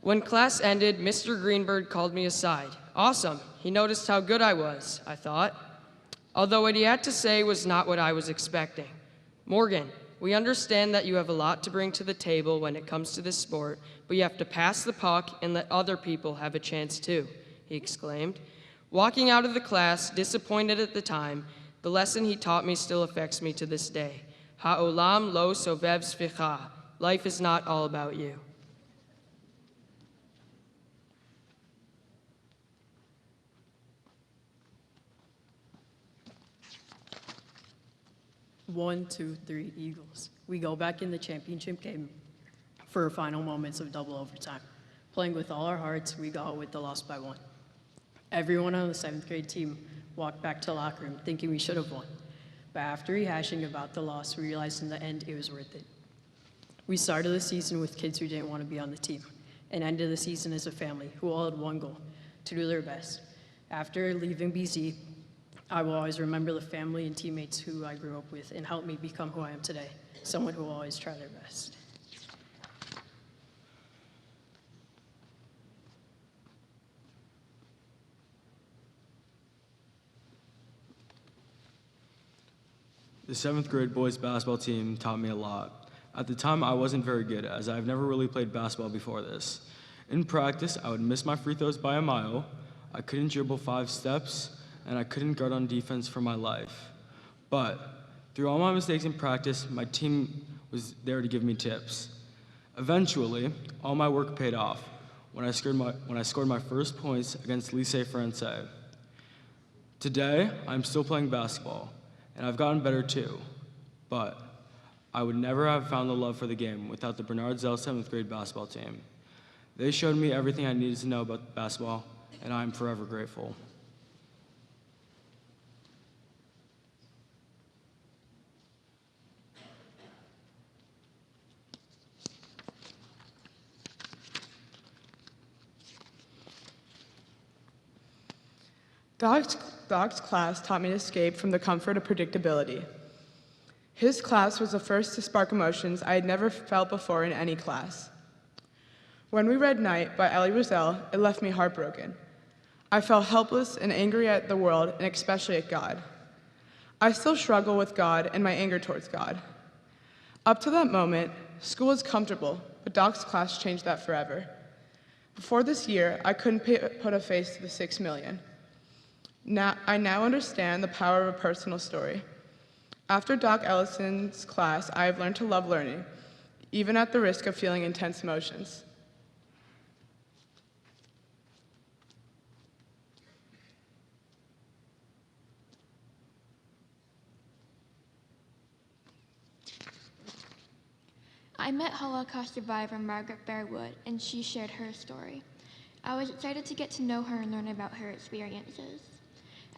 When class ended, Mr. Greenberg called me aside. Awesome, he noticed how good I was, I thought. Although what he had to say was not what I was expecting. Morgan, we understand that you have a lot to bring to the table when it comes to this sport, but you have to pass the puck and let other people have a chance too, he exclaimed. Walking out of the class, disappointed at the time, the lesson he taught me still affects me to this day. Ha'olam lo sovev svicha. Life is not all about you. One, two, three, Eagles. We go back in the championship game for final moments of double overtime. Playing with all our hearts, we got with the loss by 1. Everyone on the 7th grade team walked back to the locker room thinking we should have won. But after rehashing about the loss, we realized in the end it was worth it. We started the season with kids who didn't want to be on the team, and ended the season as a family who all had one goal, to do their best. After leaving BZ, I will always remember the family and teammates who I grew up with and helped me become who I am today, someone who will always try their best. The 7th grade boys basketball team taught me a lot. At the time, I wasn't very good, as I've never really played basketball before this. In practice, I would miss my free throws by a mile, I couldn't dribble 5 steps, and I couldn't guard on defense for my life. But through all my mistakes in practice, my team was there to give me tips. Eventually, all my work paid off when I scored my first points against Lycée Français. Today, I'm still playing basketball, and I've gotten better too, but I would never have found the love for the game without the Bernard Zell 7th grade basketball team. They showed me everything I needed to know about basketball, and I'm forever grateful. Doc's class taught me to escape from the comfort of predictability. His class was the first to spark emotions I had never felt before in any class. When we read Night by Elie Wiesel, it left me heartbroken. I felt helpless and angry at the world, and especially at God. I still struggle with God and my anger towards God. Up to that moment, school was comfortable, but Doc's class changed that forever. Before this year, I couldn't put a face to the 6 million. I now understand the power of a personal story. After Doc Ellison's class, I have learned to love learning, even at the risk of feeling intense emotions. I met Holocaust survivor Margaret Bearwood, and she shared her story. I was excited to get to know her and learn about her experiences.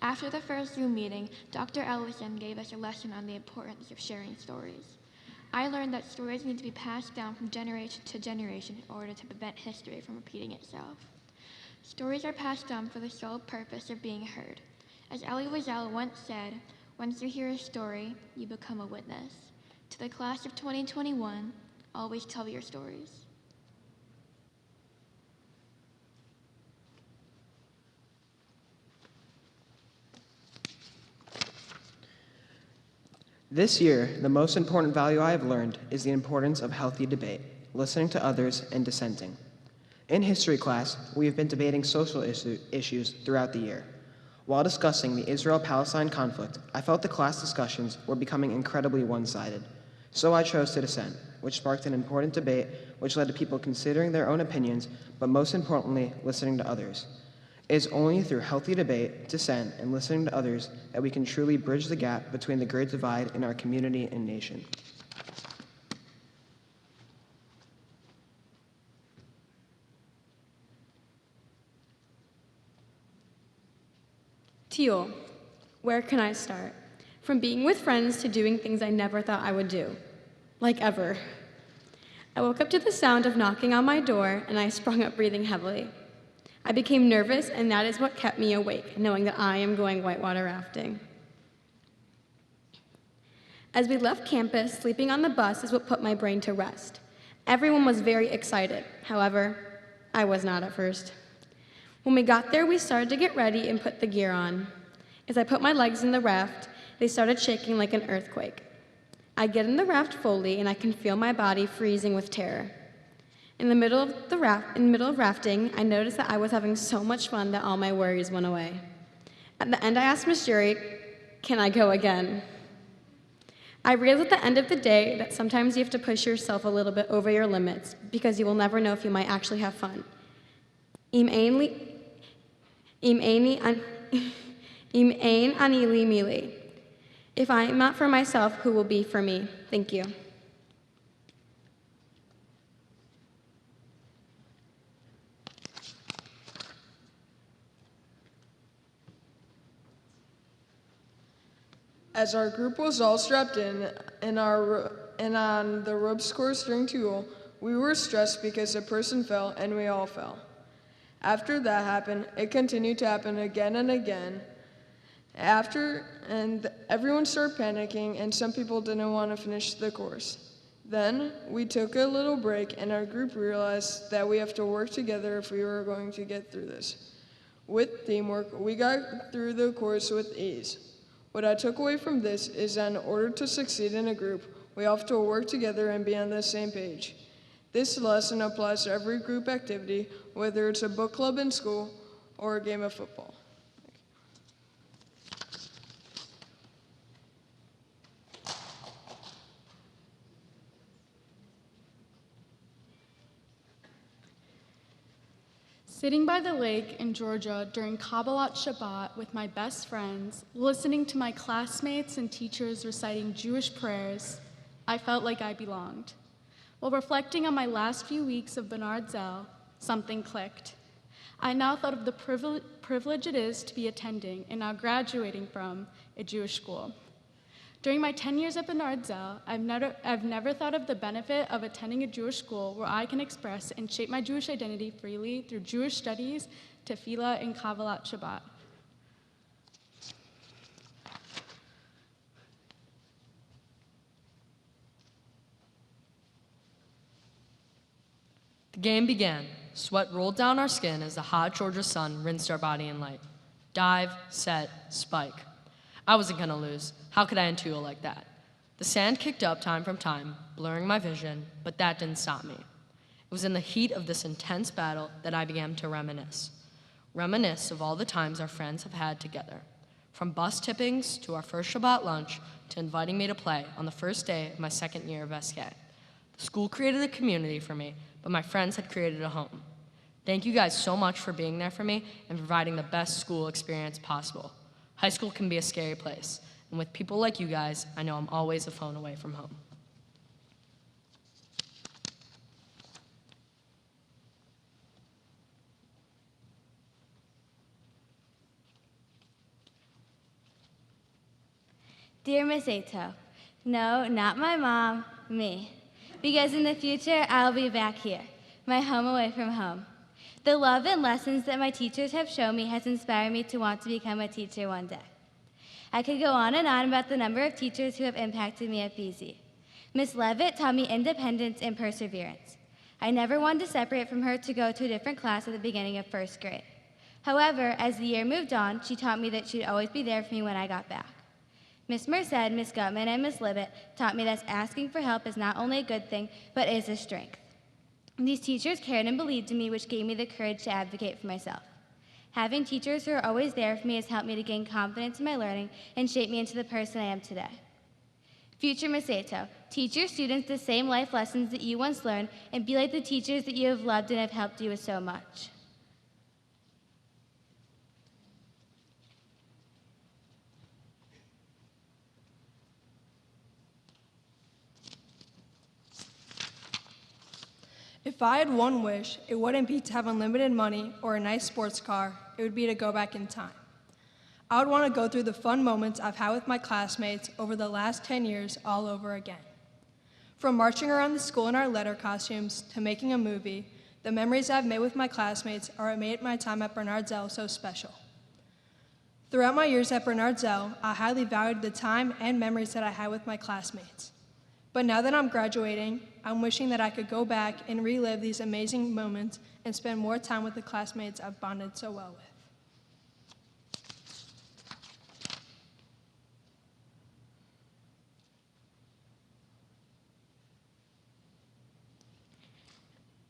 After the first Zoom meeting, Dr. Ellison gave us a lesson on the importance of sharing stories. I learned that stories need to be passed down from generation to generation in order to prevent history from repeating itself. Stories are passed down for the sole purpose of being heard. As Elie Wiesel once said, once you hear a story, you become a witness. To the class of 2021, always tell your stories. This year, the most important value I have learned is the importance of healthy debate, listening to others, and dissenting. In history class, we have been debating social issues throughout the year. While discussing the Israel-Palestine conflict, I felt the class discussions were becoming incredibly one-sided. So I chose to dissent, which sparked an important debate which led to people considering their own opinions, but most importantly, listening to others. It is only through healthy debate, dissent, and listening to others that we can truly bridge the gap between the great divide in our community and nation. Teal, where can I start? From being with friends to doing things I never thought I would do. Like ever. I woke up to the sound of knocking on my door, and I sprung up breathing heavily. I became nervous, and that is what kept me awake, knowing that I am going whitewater rafting. As we left campus, sleeping on the bus is what put my brain to rest. Everyone was very excited. However, I was not at first. When we got there, we started to get ready and put the gear on. As I put my legs in the raft, they started shaking like an earthquake. I get in the raft fully, and I can feel my body freezing with terror. In the middle of rafting, I noticed that I was having so much fun that all my worries went away. At the end, I asked Miss Jury, "Can I go again?" I realized at the end of the day that sometimes you have to push yourself a little bit over your limits because you will never know if you might actually have fun. Im ain anili mili. If I am not for myself, who will be for me? Thank you. As our group was all strapped in and on the ropes course during Tuel, we were stressed because a person fell and we all fell. After that happened, it continued to happen again and again. And everyone started panicking, and some people didn't want to finish the course. Then we took a little break, and our group realized that we have to work together if we were going to get through this. With teamwork, we got through the course with ease. What I took away from this is that in order to succeed in a group, we have to work together and be on the same page. This lesson applies to every group activity, whether it's a book club in school or a game of football. Sitting by the lake in Georgia during Kabbalat Shabbat with my best friends, listening to my classmates and teachers reciting Jewish prayers, I felt like I belonged. While reflecting on my last few weeks of Bernard Zell, something clicked. I now thought of the privilege it is to be attending and now graduating from a Jewish school. During my 10 years at Bernard Zell, I've never thought of the benefit of attending a Jewish school where I can express and shape my Jewish identity freely through Jewish studies, tefillah, and Kabbalat Shabbat. The game began. Sweat rolled down our skin as the hot Georgia sun rinsed our body in light. Dive, set, spike. I wasn't gonna lose. How could I end Tuel like that? The sand kicked up time from time, blurring my vision, but that didn't stop me. It was in the heat of this intense battle that I began to reminisce. Reminisce of all the times our friends have had together. From bus tippings to our first Shabbat lunch to inviting me to play on the first day of my second year of SK. The school created a community for me, but my friends had created a home. Thank you guys so much for being there for me and providing the best school experience possible. High school can be a scary place, and with people like you guys, I know I'm always a phone away from home. Dear Miss Ato, no, not my mom, me. Because in the future, I'll be back here, my home away from home. The love and lessons that my teachers have shown me has inspired me to want to become a teacher one day. I could go on and on about the number of teachers who have impacted me at BZ. Miss Levitt taught me independence and perseverance. I never wanted to separate from her to go to a different class at the beginning of first grade. However, as the year moved on, she taught me that she'd always be there for me when I got back. Miss Merced, Miss Gutman, and Miss Libet taught me that asking for help is not only a good thing, but is a strength. These teachers cared and believed in me, which gave me the courage to advocate for myself. Having teachers who are always there for me has helped me to gain confidence in my learning and shape me into the person I am today. Future Miss Sato, teach your students the same life lessons that you once learned and be like the teachers that you have loved and have helped you with so much. If I had one wish, it wouldn't be to have unlimited money or a nice sports car. It would be to go back in time. I would want to go through the fun moments I've had with my classmates over the last 10 years all over again. From marching around the school in our letter costumes to making a movie, the memories I've made with my classmates are what made my time at Bernard Zell so special. Throughout my years at Bernard Zell, I highly valued the time and memories that I had with my classmates. But now that I'm graduating, I'm wishing that I could go back and relive these amazing moments and spend more time with the classmates I've bonded so well with.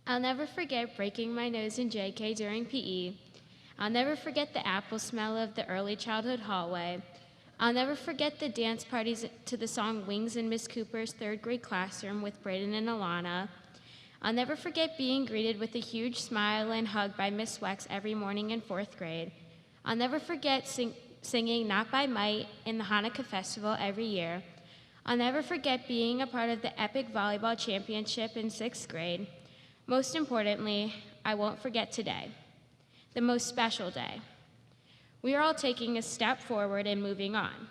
I'll never forget breaking my nose in JK during PE. I'll never forget the apple smell of the early childhood hallway. I'll never forget the dance parties to the song Wings in Miss Cooper's third grade classroom with Braden and Alana. I'll never forget being greeted with a huge smile and hug by Miss Wex every morning in fourth grade. I'll never forget singing Not by Might in the Hanukkah Festival every year. I'll never forget being a part of the epic volleyball championship in sixth grade. Most importantly, I won't forget today, the most special day. We are all taking a step forward and moving on.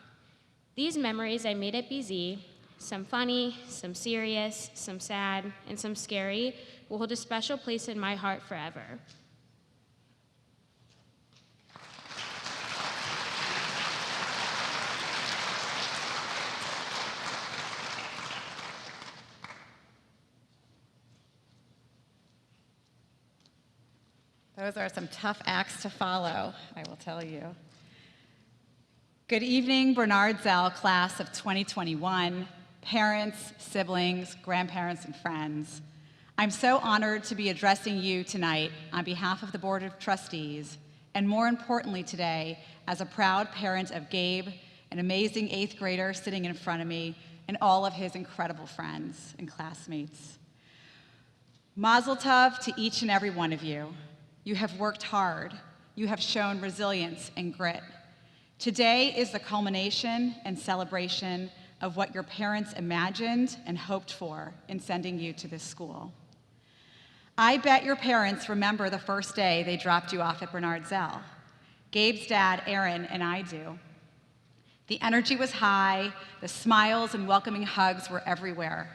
These memories I made at BZ, some funny, some serious, some sad, and some scary, will hold a special place in my heart forever. Those are some tough acts to follow, I will tell you. Good evening, Bernard Zell class of 2021, parents, siblings, grandparents, and friends. I'm so honored to be addressing you tonight on behalf of the Board of Trustees, and more importantly today, as a proud parent of Gabe, an amazing 8th grader sitting in front of me, and all of his incredible friends and classmates. Mazel tov to each and every one of you. You have worked hard. You have shown resilience and grit. Today is the culmination and celebration of what your parents imagined and hoped for in sending you to this school. I bet your parents remember the first day they dropped you off at Bernard Zell. Gabe's dad, Aaron, and I do. The energy was high, the smiles and welcoming hugs were everywhere.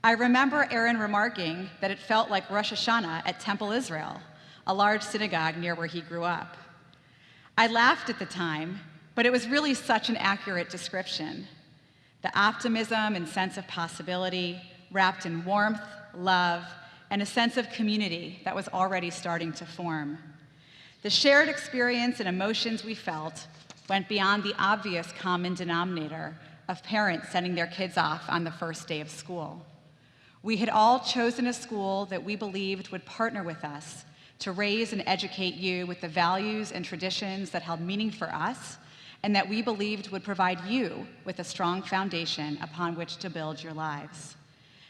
I remember Aaron remarking that it felt like Rosh Hashanah at Temple Israel, a large synagogue near where he grew up. I laughed at the time, but it was really such an accurate description. The optimism and sense of possibility wrapped in warmth, love, and a sense of community that was already starting to form. The shared experience and emotions we felt went beyond the obvious common denominator of parents sending their kids off on the first day of school. We had all chosen a school that we believed would partner with us to raise and educate you with the values and traditions that held meaning for us and that we believed would provide you with a strong foundation upon which to build your lives.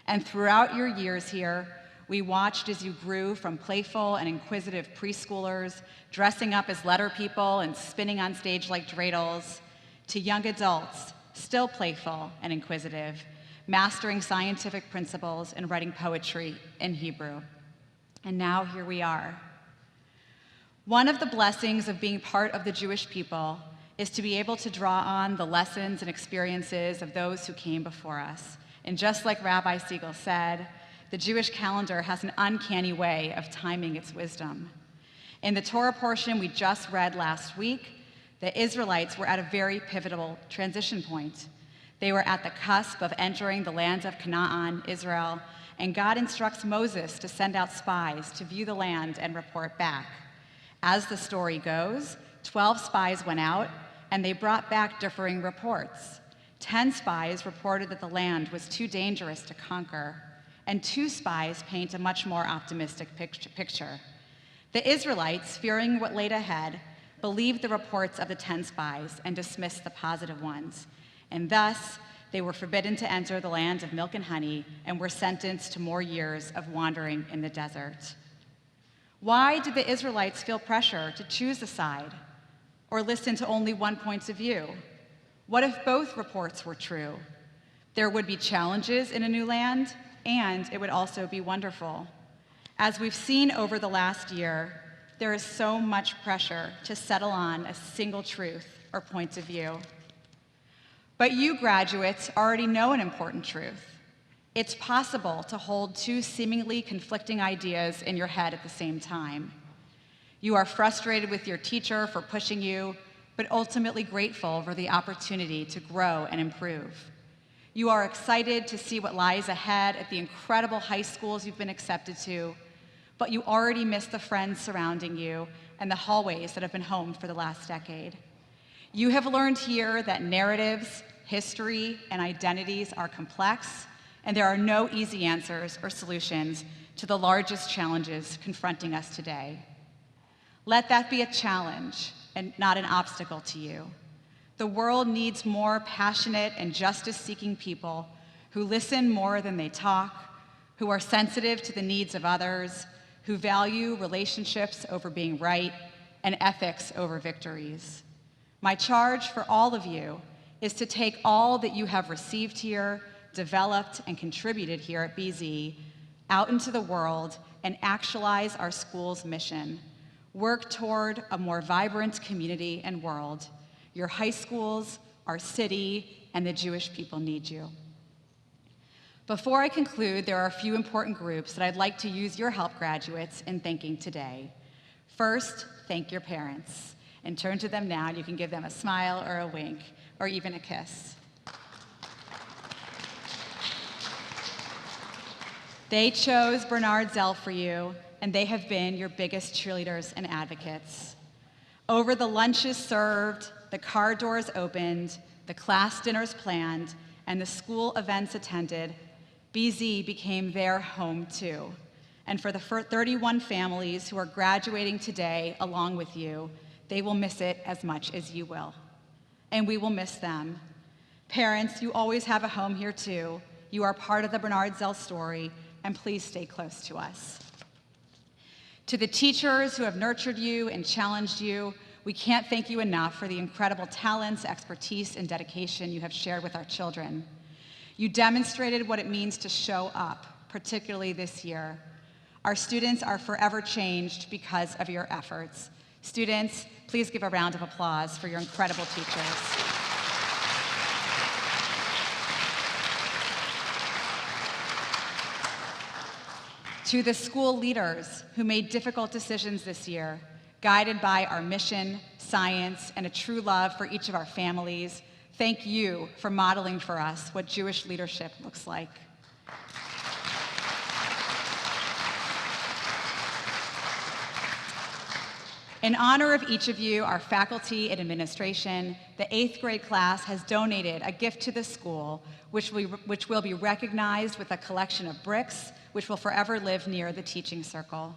And throughout your years here, we watched as you grew from playful and inquisitive preschoolers, dressing up as letter people and spinning on stage like dreidels, to young adults, still playful and inquisitive, mastering scientific principles and writing poetry in Hebrew. And now here we are. One of the blessings of being part of the Jewish people is to be able to draw on the lessons and experiences of those who came before us. And just like Rabbi Siegel said, the Jewish calendar has an uncanny way of timing its wisdom. In the Torah portion we just read last week, the Israelites were at a very pivotal transition point. They were at the cusp of entering the land of Canaan, Israel, and God instructs Moses to send out spies to view the land and report back. As the story goes, 12 spies went out, and they brought back differing reports. 10 spies reported that the land was too dangerous to conquer, and 2 spies paint a much more optimistic picture. The Israelites, fearing what laid ahead, believed the reports of the 10 spies and dismissed the positive ones, and thus they were forbidden to enter the land of milk and honey and were sentenced to more years of wandering in the desert. Why did the Israelites feel pressure to choose a side or listen to only one point of view? What if both reports were true? There would be challenges in a new land, and it would also be wonderful. As we've seen over the last year, there is so much pressure to settle on a single truth or point of view. But you graduates already know an important truth. It's possible to hold 2 seemingly conflicting ideas in your head at the same time. You are frustrated with your teacher for pushing you, but ultimately grateful for the opportunity to grow and improve. You are excited to see what lies ahead at the incredible high schools you've been accepted to, but you already miss the friends surrounding you and the hallways that have been home for the last decade. You have learned here that narratives, history, and identities are complex, and there are no easy answers or solutions to the largest challenges confronting us today. Let that be a challenge and not an obstacle to you. The world needs more passionate and justice-seeking people who listen more than they talk, who are sensitive to the needs of others, who value relationships over being right and ethics over victories. My charge for all of you is to take all that you have received here, developed, and contributed here at BZ out into the world and actualize our school's mission. Work toward a more vibrant community and world. Your high schools, our city, and the Jewish people need you. Before I conclude, there are a few important groups that I'd like to use your help, graduates, in thanking today. First, thank your parents. And turn to them now, and you can give them a smile or a wink, or even a kiss. They chose Bernard Zell for you, and they have been your biggest cheerleaders and advocates. Over the lunches served, the car doors opened, the class dinners planned, and the school events attended, BZ became their home too. And for the 31 families who are graduating today along with you, they will miss it as much as you will. And we will miss them. Parents, you always have a home here too. You are part of the Bernard Zell story, and please stay close to us. To the teachers who have nurtured you and challenged you, we can't thank you enough for the incredible talents, expertise, and dedication you have shared with our children. You demonstrated what it means to show up, particularly this year. Our students are forever changed because of your efforts. Students, please give a round of applause for your incredible teachers. To the school leaders who made difficult decisions this year, guided by our mission, science, and a true love for each of our families, thank you for modeling for us what Jewish leadership looks like. In honor of each of you, our faculty and administration, the 8th grade class has donated a gift to the school, which will be recognized with a collection of bricks, which will forever live near the teaching circle.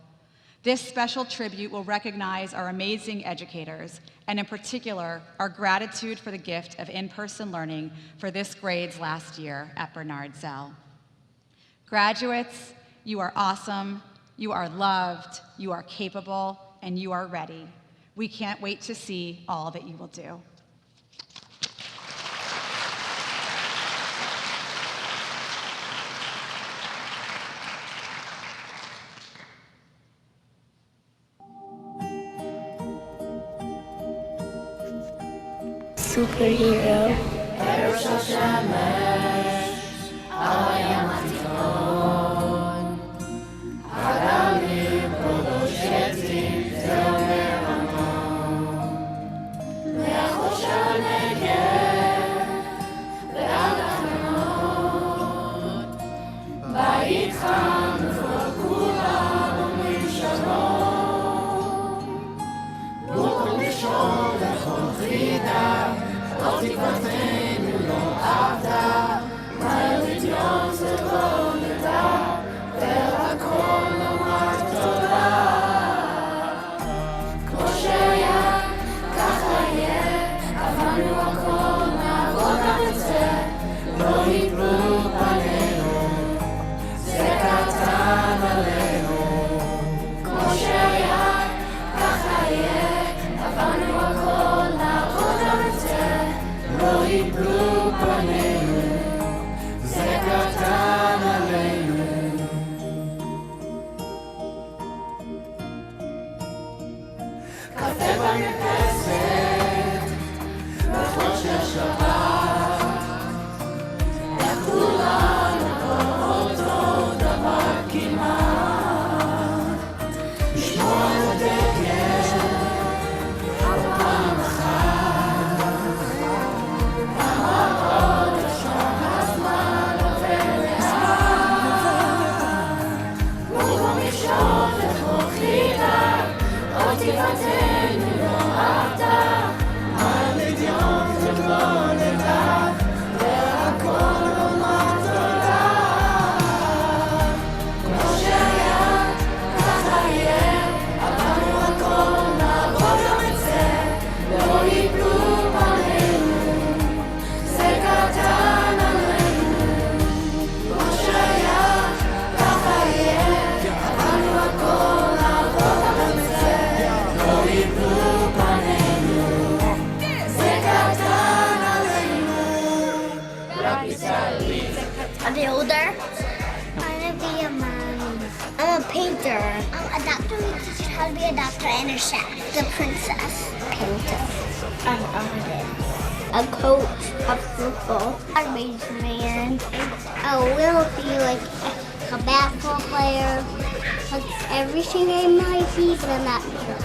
This special tribute will recognize our amazing educators, and in particular, our gratitude for the gift of in-person learning for this grade's last year at Bernard Zell. Graduates, you are awesome, you are loved, you are capable, and you are ready. We can't wait to see all that you will do. Superhero. תקוותנו לא עבדה, מה ידיעות Are they older? I want to be a mom. I'm a painter. A doctor will teach you how to be a doctor and a chef. The princess. Painter. An artist. A coach of football. A race man. I will be like a basketball player. Like everything I might be, but I'm not sure.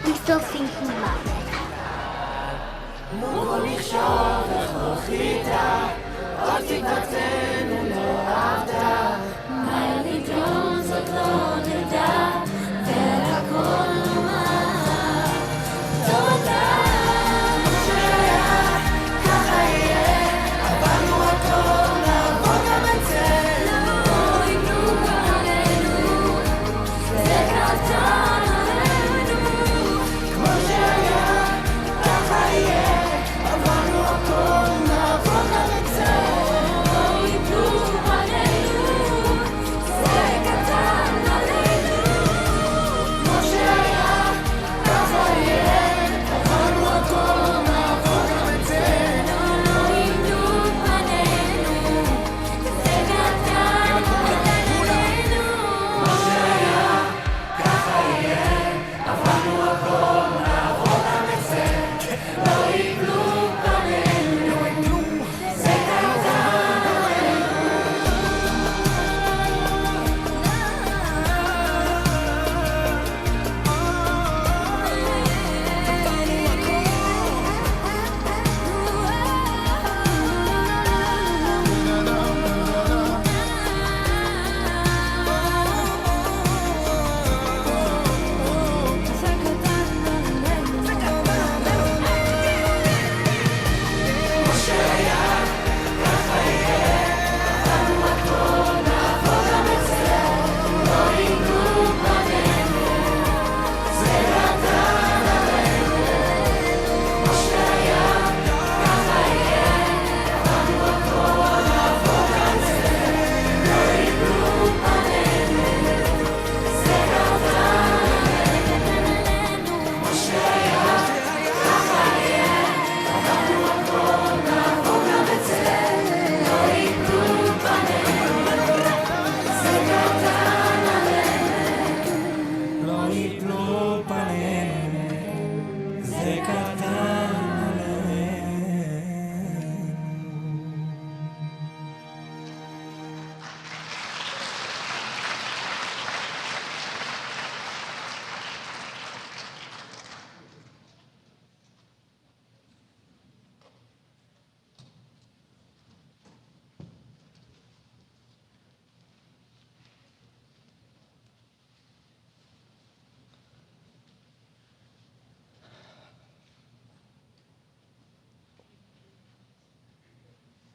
I'm still thinking about it. עוד תקוותנו לא עבדה, מה לגרום זאת לא נדע, והכל נאמר. תודה, מה שהיה, ככה יהיה, עברנו הכל, נעבור גם את זה, לא יפלו עלינו, זה קטן עלינו, כמו שהיה, ככה יהיה, עברנו הכל, נעבור גם את זה.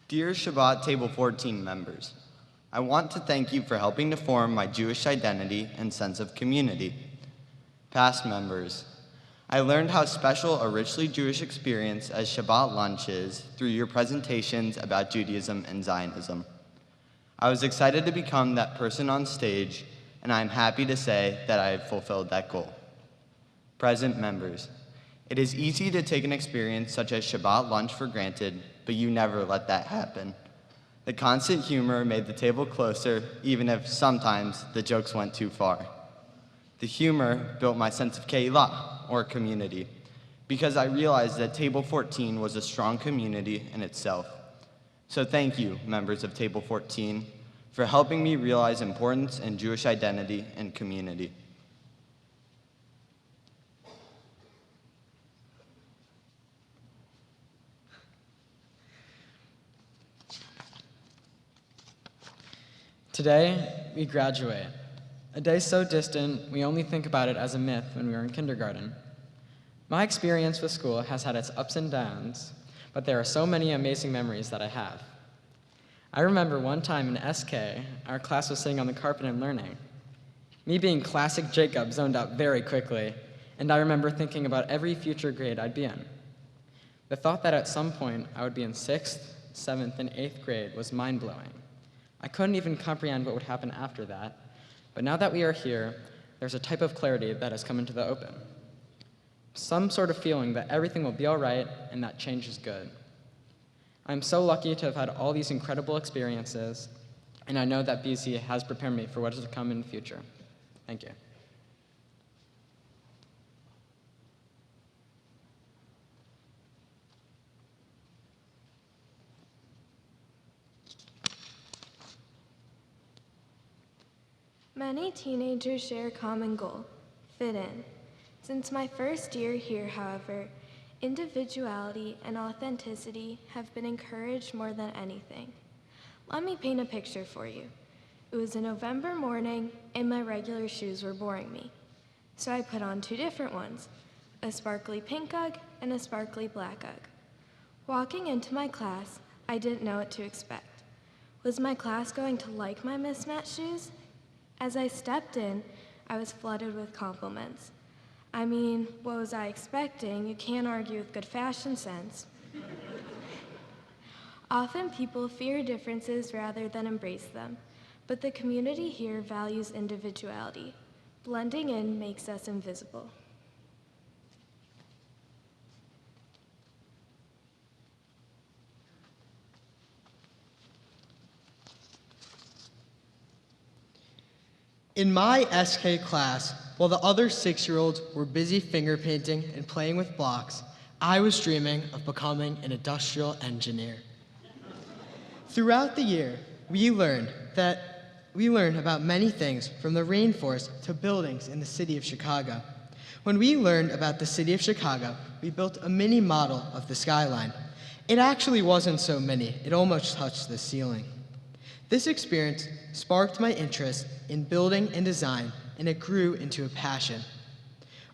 Dear Shabbat Table 14 members, I want to thank you for helping to form my Jewish identity and sense of community. Past members, I learned how special a richly Jewish experience as Shabbat lunch is through your presentations about Judaism and Zionism. I was excited to become that person on stage, and I am happy to say that I have fulfilled that goal. Present members, it is easy to take an experience such as Shabbat lunch for granted, but you never let that happen. The constant humor made the table closer, even if sometimes the jokes went too far. The humor built my sense of keilah, or community, because I realized that Table 14 was a strong community in itself. So thank you, members of Table 14, for helping me realize importance in Jewish identity and community. Today, we graduate. A day so distant, we only think about it as a myth when we were in kindergarten. My experience with school has had its ups and downs, but there are so many amazing memories that I have. I remember one time in SK, our class was sitting on the carpet and learning. Me being classic Jacob zoned out very quickly, and I remember thinking about every future grade I'd be in. The thought that at some point I would be in 6th, 7th, and 8th grade was mind-blowing. I couldn't even comprehend what would happen after that, but now that we are here, there's a type of clarity that has come into the open. Some sort of feeling that everything will be all right and that change is good. I'm so lucky to have had all these incredible experiences, and I know that BC has prepared me for what is to come in the future. Thank you. Many teenagers share a common goal: fit in. Since my first year here, however, individuality and authenticity have been encouraged more than anything. Let me paint a picture for you. It was a November morning, and my regular shoes were boring me. So I put on 2 different ones, a sparkly pink Ugg and a sparkly black Ugg. Walking into my class, I didn't know what to expect. Was my class going to like my mismatched shoes? As I stepped in, I was flooded with compliments. I mean, what was I expecting? You can't argue with good fashion sense. Often people fear differences rather than embrace them, but the community here values individuality. Blending in makes us invisible. In my SK class, while the other 6-year-olds were busy finger painting and playing with blocks, I was dreaming of becoming an industrial engineer. Throughout the year, we learned about many things, from the rainforest to buildings in the city of Chicago. When we learned about the city of Chicago, we built a mini model of the skyline. It actually wasn't so mini, it almost touched the ceiling. This experience sparked my interest in building and design, and it grew into a passion.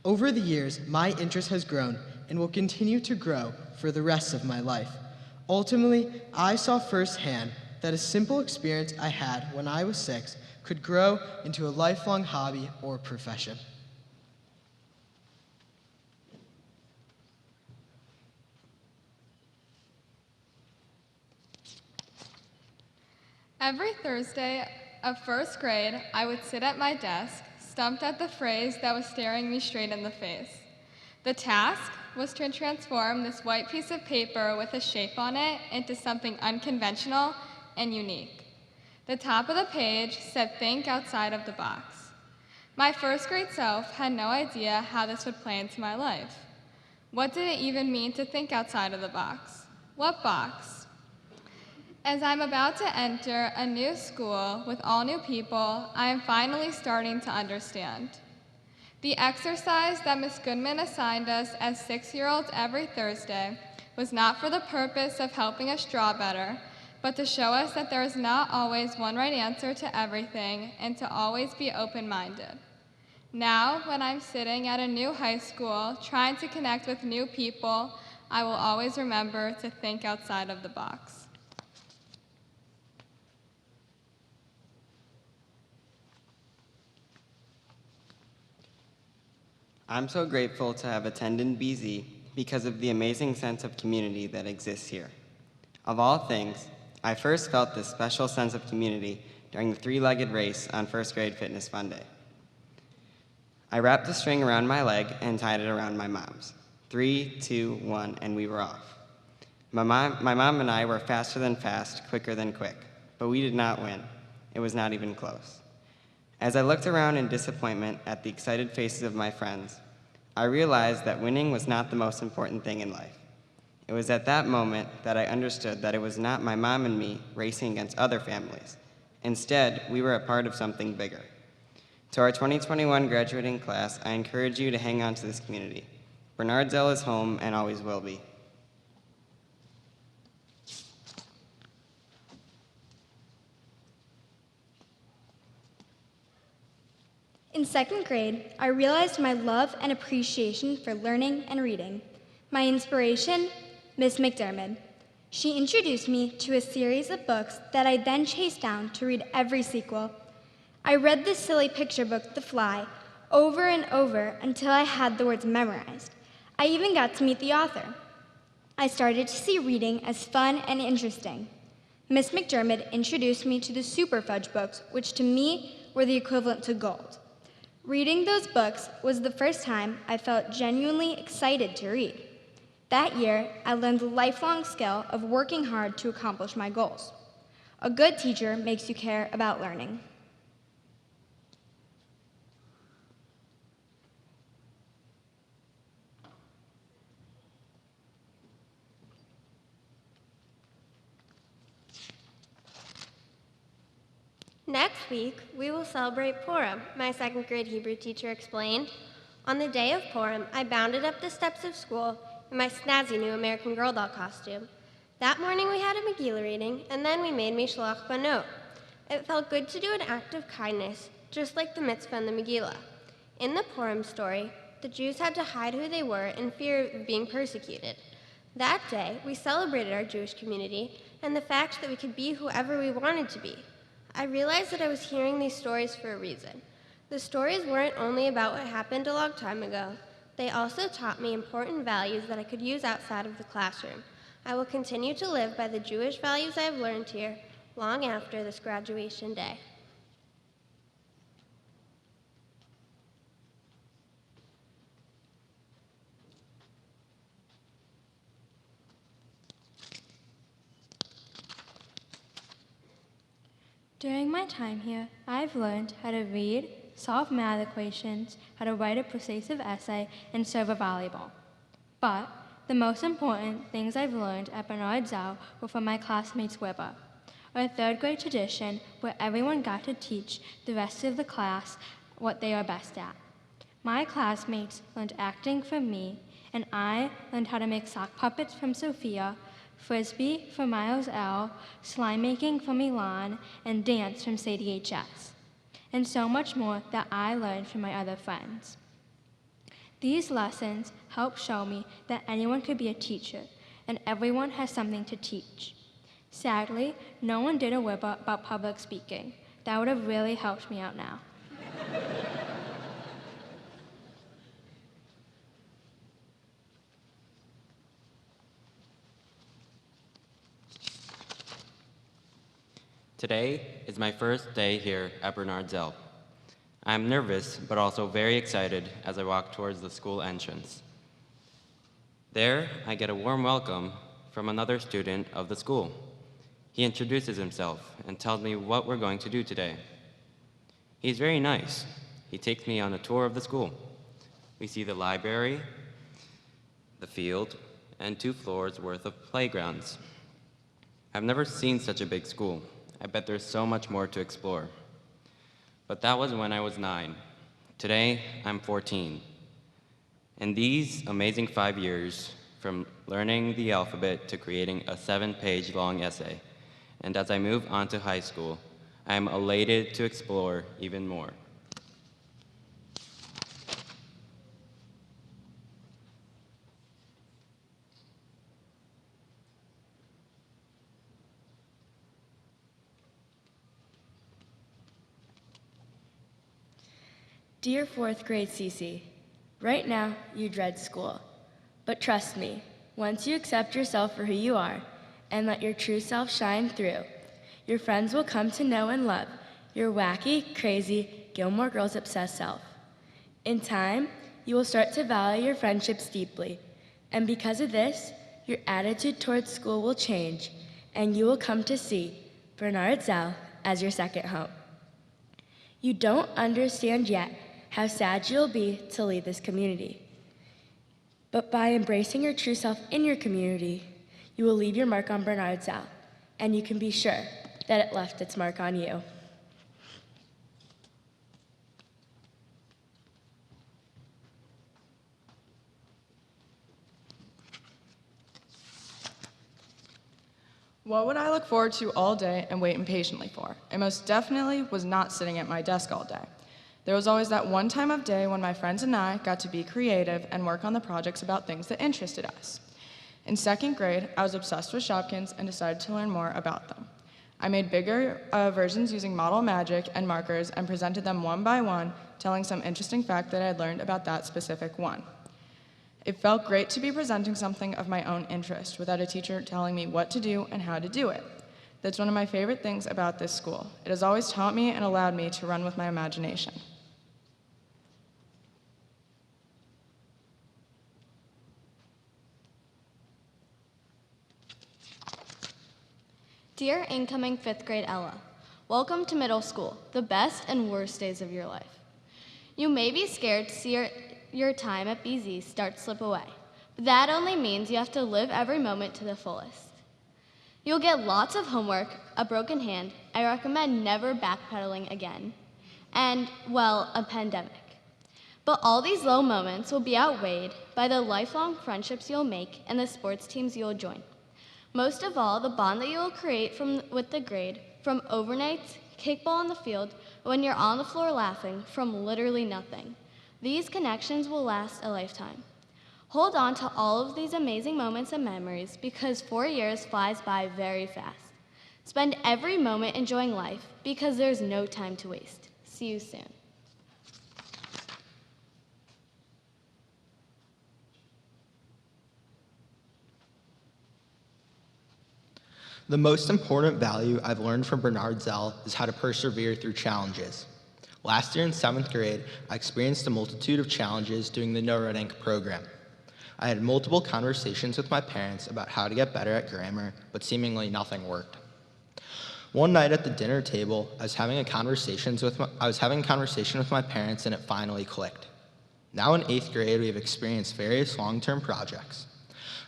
Over the years, my interest has grown and will continue to grow for the rest of my life. Ultimately, I saw firsthand that a simple experience I had when I was 6 could grow into a lifelong hobby or profession. Every Thursday of 1st grade, I would sit at my desk, stumped at the phrase that was staring me straight in the face. The task was to transform this white piece of paper with a shape on it into something unconventional and unique. The top of the page said, "Think outside of the box." My 1st grade self had no idea how this would play into my life. What did it even mean to think outside of the box? What box? As I'm about to enter a new school with all new people, I am finally starting to understand. The exercise that Ms. Goodman assigned us as 6-year-olds every Thursday was not for the purpose of helping us draw better, but to show us that there is not always one right answer to everything and to always be open-minded. Now, when I'm sitting at a new high school trying to connect with new people, I will always remember to think outside of the box. I'm so grateful to have attended BZ because of the amazing sense of community that exists here. Of all things, I first felt this special sense of community during the 3-legged race on 1st grade Fitness Fun Day. I wrapped the string around my leg and tied it around my mom's. 3, 2, 1, and we were off. My mom and I were faster than fast, quicker than quick, but we did not win. It was not even close. As I looked around in disappointment at the excited faces of my friends, I realized that winning was not the most important thing in life. It was at that moment that I understood that it was not my mom and me racing against other families. Instead, we were a part of something bigger. To our 2021 graduating class, I encourage you to hang on to this community. Bernardsville is home and always will be. In second grade, I realized my love and appreciation for learning and reading. My inspiration, Miss McDermott. She introduced me to a series of books that I then chased down to read every sequel. I read the silly picture book, The Fly, over and over until I had the words memorized. I even got to meet the author. I started to see reading as fun and interesting. Miss McDermott introduced me to the Super Fudge books, which to me were the equivalent to gold. Reading those books was the first time I felt genuinely excited to read. That year, I learned the lifelong skill of working hard to accomplish my goals. A good teacher makes you care about learning. Next week, we will celebrate Purim, my second grade Hebrew teacher explained. On the day of Purim, I bounded up the steps of school in my snazzy new American Girl doll costume. That morning we had a Megillah reading, and then we made Mishloach Banot. It felt good to do an act of kindness, just like the mitzvah and the Megillah. In the Purim story, the Jews had to hide who they were in fear of being persecuted. That day, we celebrated our Jewish community and the fact that we could be whoever we wanted to be. I realized that I was hearing these stories for a reason. The stories weren't only about what happened a long time ago. They also taught me important values that I could use outside of the classroom. I will continue to live by the Jewish values I have learned here long after this graduation day. During my time here, I've learned how to read, solve math equations, how to write a persuasive essay, and serve a volleyball. But the most important things I've learned at Bernardsville were from my classmates Weber, a third grade tradition where everyone got to teach the rest of the class what they are best at. My classmates learned acting from me, and I learned how to make sock puppets from Sophia, Frisbee from Miles L., slime making from Milan, and dance from Sadie H.S., and so much more that I learned from my other friends. These lessons help show me that anyone could be a teacher, and everyone has something to teach. Sadly, no one did a WIBA about public speaking. That would have really helped me out now. Today is my first day here at Bernardsville. I'm nervous, but also very excited as I walk towards the school entrance. There, I get a warm welcome from another student of the school. He introduces himself and tells me what we're going to do today. He's very nice. He takes me on a tour of the school. We see the library, the field, and 2 floors worth of playgrounds. I've never seen such a big school. I bet there's so much more to explore. But that was when I was 9. Today, I'm 14. In these amazing 5 years, from learning the alphabet to creating a 7-page long essay, and as I move on to high school, I am elated to explore even more. Dear 4th grade Cece, right now you dread school. But trust me, once you accept yourself for who you are and let your true self shine through, your friends will come to know and love your wacky, crazy, Gilmore Girls obsessed self. In time, you will start to value your friendships deeply, and because of this, your attitude towards school will change, and you will come to see Bernardsville as your second home. You don't understand yet how sad you'll be to leave this community. But by embracing your true self in your community, you will leave your mark on Bernard Zell, and you can be sure that it left its mark on you. What would I look forward to all day and wait impatiently for? It most definitely was not sitting at my desk all day. There was always that one time of day when my friends and I got to be creative and work on the projects about things that interested us. In second grade, I was obsessed with Shopkins and decided to learn more about them. I made bigger versions using Model Magic and markers and presented them one by one, telling some interesting fact that I had learned about that specific one. It felt great to be presenting something of my own interest without a teacher telling me what to do and how to do it. That's one of my favorite things about this school. It has always taught me and allowed me to run with my imagination. Dear incoming 5th grade Ella, welcome to middle school, the best and worst days of your life. You may be scared to see your time at BZ start to slip away, but that only means you have to live every moment to the fullest. You'll get lots of homework, a broken hand, I recommend never backpedaling again, and, well, a pandemic. But all these low moments will be outweighed by the lifelong friendships you'll make and the sports teams you'll join. Most of all, the bond that you will create with the grade, from overnights, kickball on the field, when you're on the floor laughing from literally nothing. These connections will last a lifetime. Hold on to all of these amazing moments and memories because 4 years flies by very fast. Spend every moment enjoying life because there's no time to waste. See you soon. The most important value I've learned from Bernard Zell is how to persevere through challenges. Last year in 7th grade, I experienced a multitude of challenges doing the No Red Ink program. I had multiple conversations with my parents about how to get better at grammar, but seemingly nothing worked. One night at the dinner table, I was having a conversation with my parents, and it finally clicked. Now in 8th grade, we have experienced various long-term projects.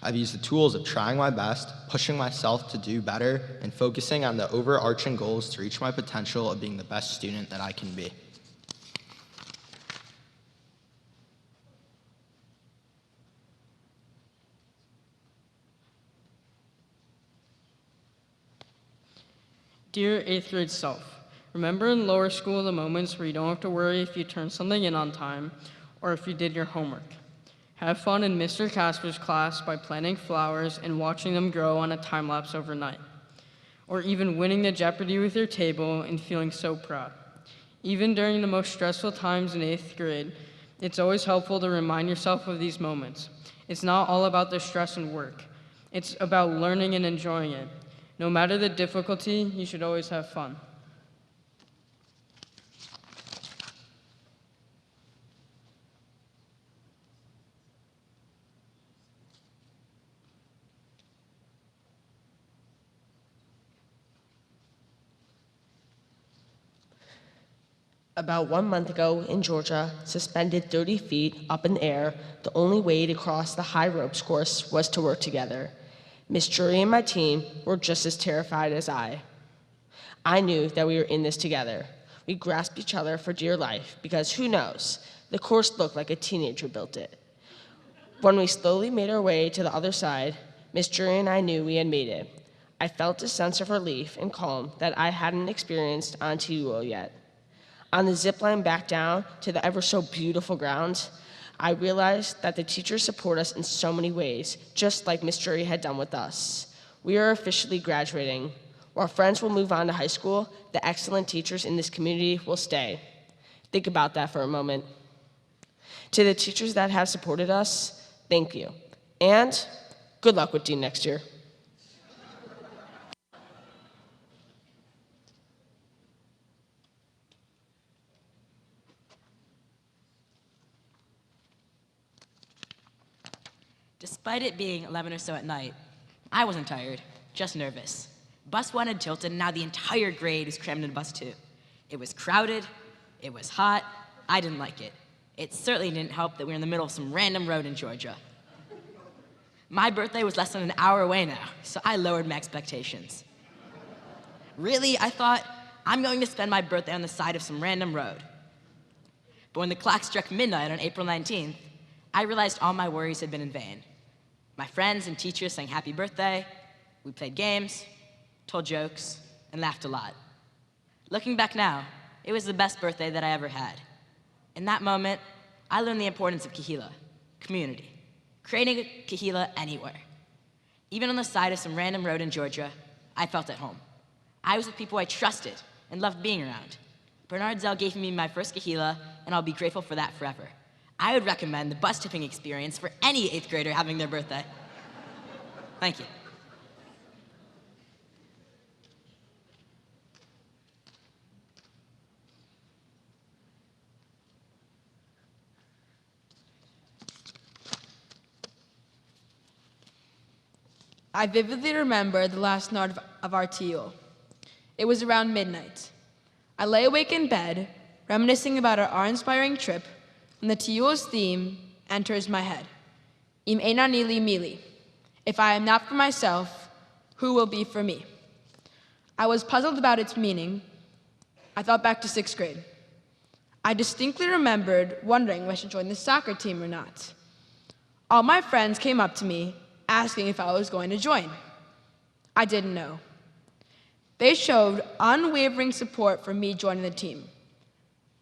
I've used the tools of trying my best, pushing myself to do better, and focusing on the overarching goals to reach my potential of being the best student that I can be. Dear 8th grade self, remember in lower school the moments where you don't have to worry if you turned something in on time or if you did your homework. Have fun in Mr. Casper's class by planting flowers and watching them grow on a time lapse overnight. Or even winning the Jeopardy with your table and feeling so proud. Even during the most stressful times in 8th grade, it's always helpful to remind yourself of these moments. It's not all about the stress and work. It's about learning and enjoying it. No matter the difficulty, you should always have fun. About 1 month ago in Georgia, suspended 30 feet up in the air, the only way to cross the high ropes course was to work together. Miss Jury and my team were just as terrified as I. I knew that we were in this together. We grasped each other for dear life because who knows, the course looked like a teenager built it. When we slowly made our way to the other side, Miss Jury and I knew we had made it. I felt a sense of relief and calm that I hadn't experienced on TUO yet. On the zip line back down to the ever so beautiful grounds, I realized that the teachers support us in so many ways, just like Miss Jury had done with us. We are officially graduating. While friends will move on to high school, the excellent teachers in this community will stay. Think about that for a moment. To the teachers that have supported us, thank you. And good luck with Dean next year. Despite it being 11 or so at night, I wasn't tired, just nervous. Bus 1 had tilted, and now the entire grade was crammed in bus 2. It was crowded, It was hot. I didn't like it. It certainly didn't help that we were in the middle of some random road in Georgia. My birthday was less than an hour away now, so I lowered my expectations. Really, I thought, I'm going to spend my birthday on the side of some random road. But when the clock struck midnight on April 19th, I realized all my worries had been in vain. My friends and teachers sang happy birthday, we played games, told jokes, and laughed a lot. Looking back now, it was the best birthday that I ever had. In that moment, I learned the importance of kahila, community, creating a kahila anywhere. Even on the side of some random road in Georgia, I felt at home. I was with people I trusted and loved being around. Bernard Zell gave me my first kahila, and I'll be grateful for that forever. I would recommend the bus tipping experience for any 8th grader having their birthday. Thank you. I vividly remember the last night of our TO. It was around midnight. I lay awake in bed, reminiscing about our awe-inspiring trip, when the TO's theme enters my head. Im ena nili mili. If I am not for myself, who will be for me? I was puzzled about its meaning. I thought back to 6th grade. I distinctly remembered wondering if I should join the soccer team or not. All my friends came up to me, asking if I was going to join. I didn't know. They showed unwavering support for me joining the team.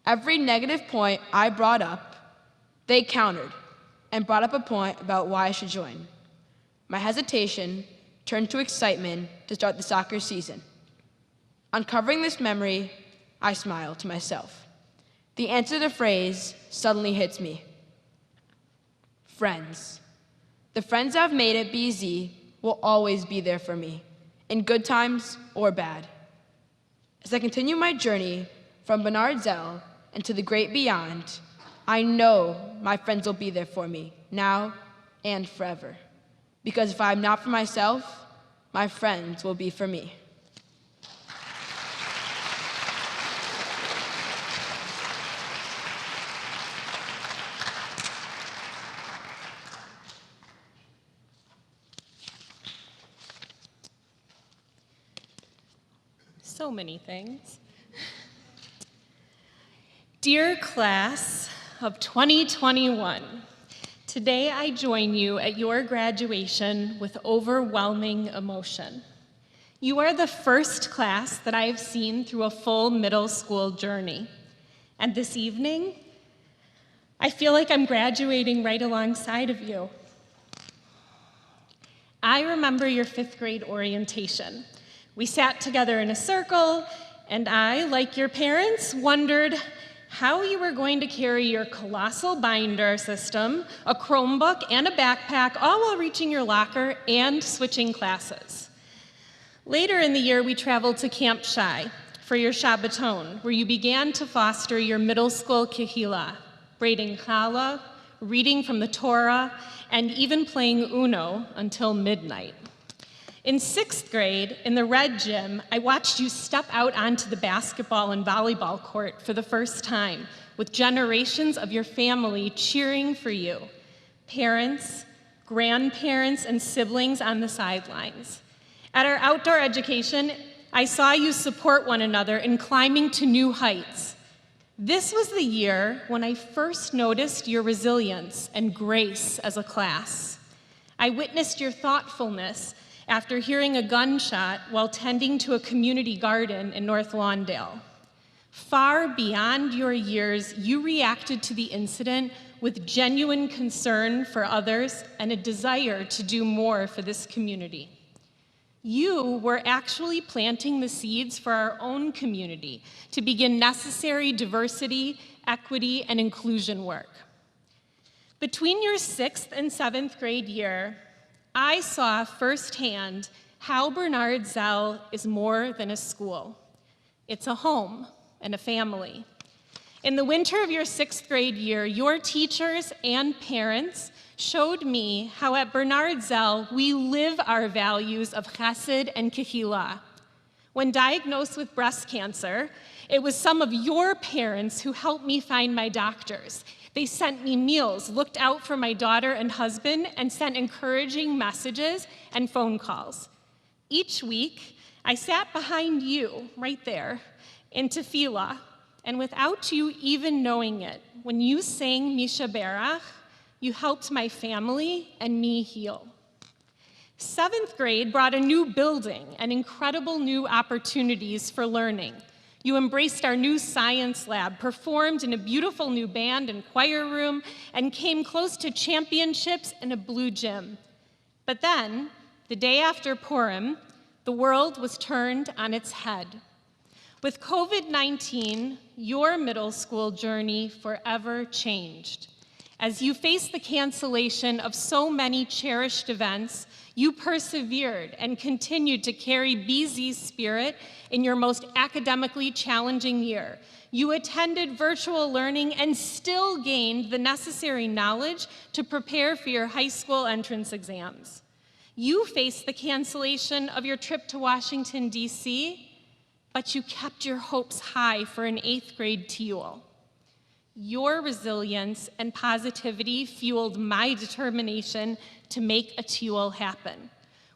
Every negative point I brought up, they countered and brought up a point about why I should join. My hesitation turned to excitement to start the soccer season. Uncovering this memory, I smiled to myself. The answer to the phrase suddenly hits me. Friends. The friends I've made at BZ will always be there for me, in good times or bad. As I continue my journey from Bernard Zell into the great beyond, I know my friends will be there for me, now and forever. Because if I'm not for myself, my friends will be for me. So many things. Dear class of 2021, today I join you at your graduation with overwhelming emotion. You are the first class that I have seen through a full middle school journey. And this evening, I feel like I'm graduating right alongside of you. I remember your 5th grade orientation. We sat together in a circle, and I, like your parents, wondered how you were going to carry your colossal binder system, a Chromebook, and a backpack, all while reaching your locker and switching classes. Later in the year, we traveled to Camp Shai for your Shabbaton, where you began to foster your middle school kahila, braiding challah, reading from the Torah, and even playing Uno until midnight. In 6th grade, in the red gym, I watched you step out onto the basketball and volleyball court for the first time, with generations of your family cheering for you, parents, grandparents, and siblings on the sidelines. At our outdoor education, I saw you support one another in climbing to new heights. This was the year when I first noticed your resilience and grace as a class. I witnessed your thoughtfulness after hearing a gunshot while tending to a community garden in North Lawndale. Far beyond your years, you reacted to the incident with genuine concern for others and a desire to do more for this community. You were actually planting the seeds for our own community to begin necessary diversity, equity, and inclusion work. Between your 6th and 7th grade year, I saw firsthand how Bernard Zell is more than a school. It's a home and a family. In the winter of your 6th grade year, your teachers and parents showed me how at Bernard Zell we live our values of chesed and kahila. When diagnosed with breast cancer, it was some of your parents who helped me find my doctors. They sent me meals, looked out for my daughter and husband, and sent encouraging messages and phone calls. Each week, I sat behind you, right there, in tefillah, and without you even knowing it, when you sang Misha Berach, you helped my family and me heal. 7th grade brought a new building and incredible new opportunities for learning. You embraced our new science lab, performed in a beautiful new band and choir room, and came close to championships in a blue gym. But then, the day after Purim, the world was turned on its head. With COVID-19, your middle school journey forever changed. As you faced the cancellation of so many cherished events, you persevered and continued to carry BZ's spirit in your most academically challenging year. You attended virtual learning and still gained the necessary knowledge to prepare for your high school entrance exams. You faced the cancellation of your trip to Washington, D.C., but you kept your hopes high for an 8th grade TUL. Your resilience and positivity fueled my determination to make a TUL happen.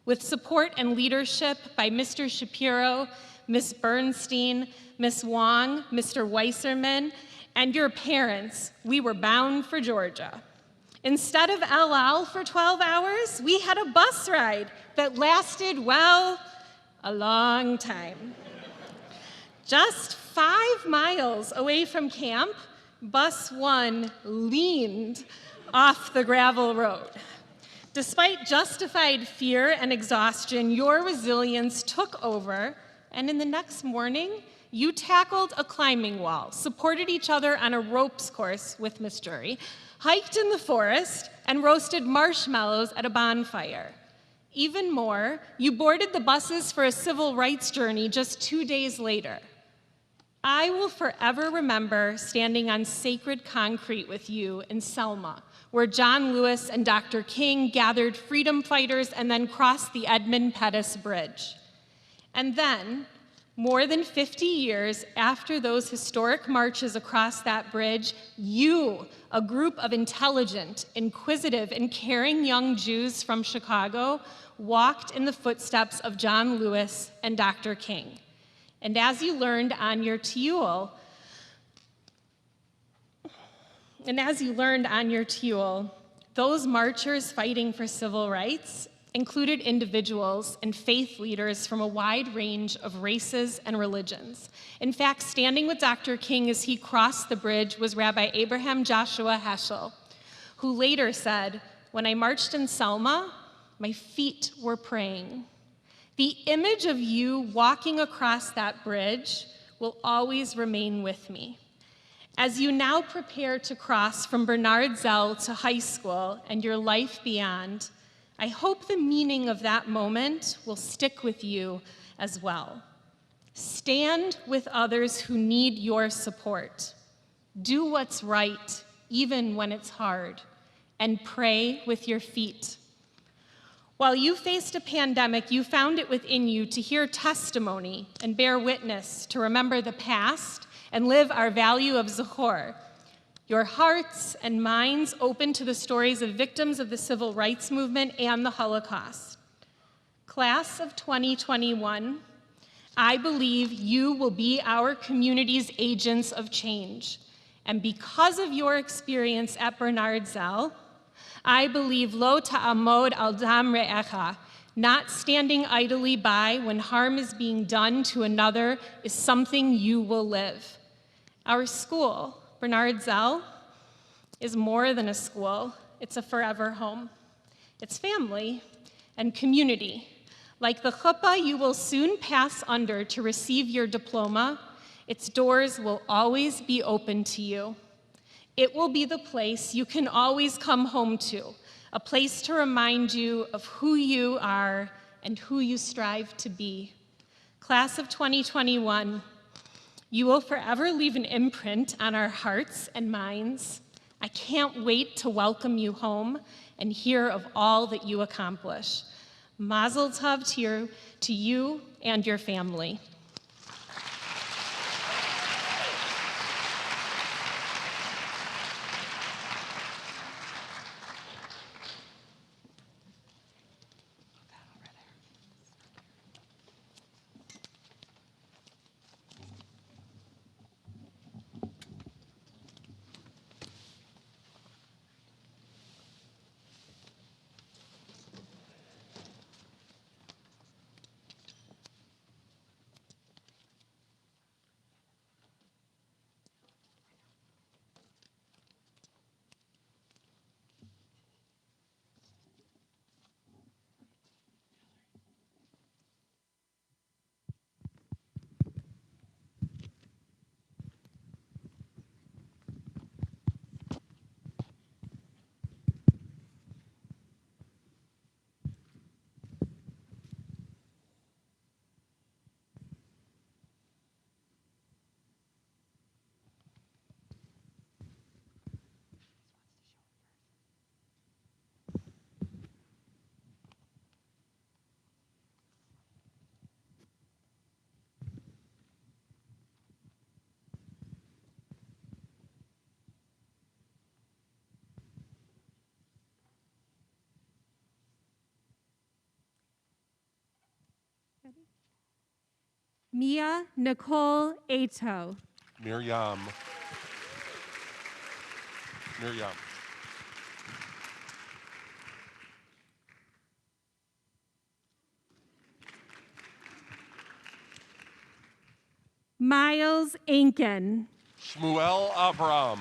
With support and leadership by Mr. Shapiro, Ms. Bernstein, Ms. Wong, Mr. Weisserman, and your parents, we were bound for Georgia. Instead of El Al for 12 hours, we had a bus ride that lasted, well, a long time. Just 5 miles away from camp, Bus 1 leaned off the gravel road. Despite justified fear and exhaustion, your resilience took over, and in the next morning, you tackled a climbing wall, supported each other on a ropes course with Miss Jury, hiked in the forest, and roasted marshmallows at a bonfire. Even more, you boarded the buses for a civil rights journey just 2 days later. I will forever remember standing on sacred concrete with you in Selma, where John Lewis and Dr. King gathered freedom fighters and then crossed the Edmund Pettus Bridge. And then, more than 50 years after those historic marches across that bridge, you, a group of intelligent, inquisitive, and caring young Jews from Chicago, walked in the footsteps of John Lewis and Dr. King. And as you learned on your TUL, those marchers fighting for civil rights included individuals and faith leaders from a wide range of races and religions. In fact, standing with Dr. King as he crossed the bridge was Rabbi Abraham Joshua Heschel, who later said, "When I marched in Selma, my feet were praying." The image of you walking across that bridge will always remain with me. As you now prepare to cross from Bernard Zell to high school and your life beyond, I hope the meaning of that moment will stick with you as well. Stand with others who need your support. Do what's right, even when it's hard, and pray with your feet. While you faced a pandemic, you found it within you to hear testimony and bear witness, to remember the past and live our value of Zachor. Your hearts and minds open to the stories of victims of the civil rights movement and the Holocaust. Class of 2021, I believe you will be our community's agents of change. And because of your experience at Bernard Zell, I believe lo ta'amod al dam re'echa, not standing idly by when harm is being done to another, is something you will live. Our school, Bernard Zell, is more than a school. It's a forever home. It's family and community. Like the chuppah you will soon pass under to receive your diploma, its doors will always be open to you. It will be the place you can always come home to, a place to remind you of who you are and who you strive to be. Class of 2021, you will forever leave an imprint on our hearts and minds. I can't wait to welcome you home and hear of all that you accomplish. Mazel tov to you and your family. Mia Nicole Ato. Miriam. Miles Ainken. Shmuel Avram.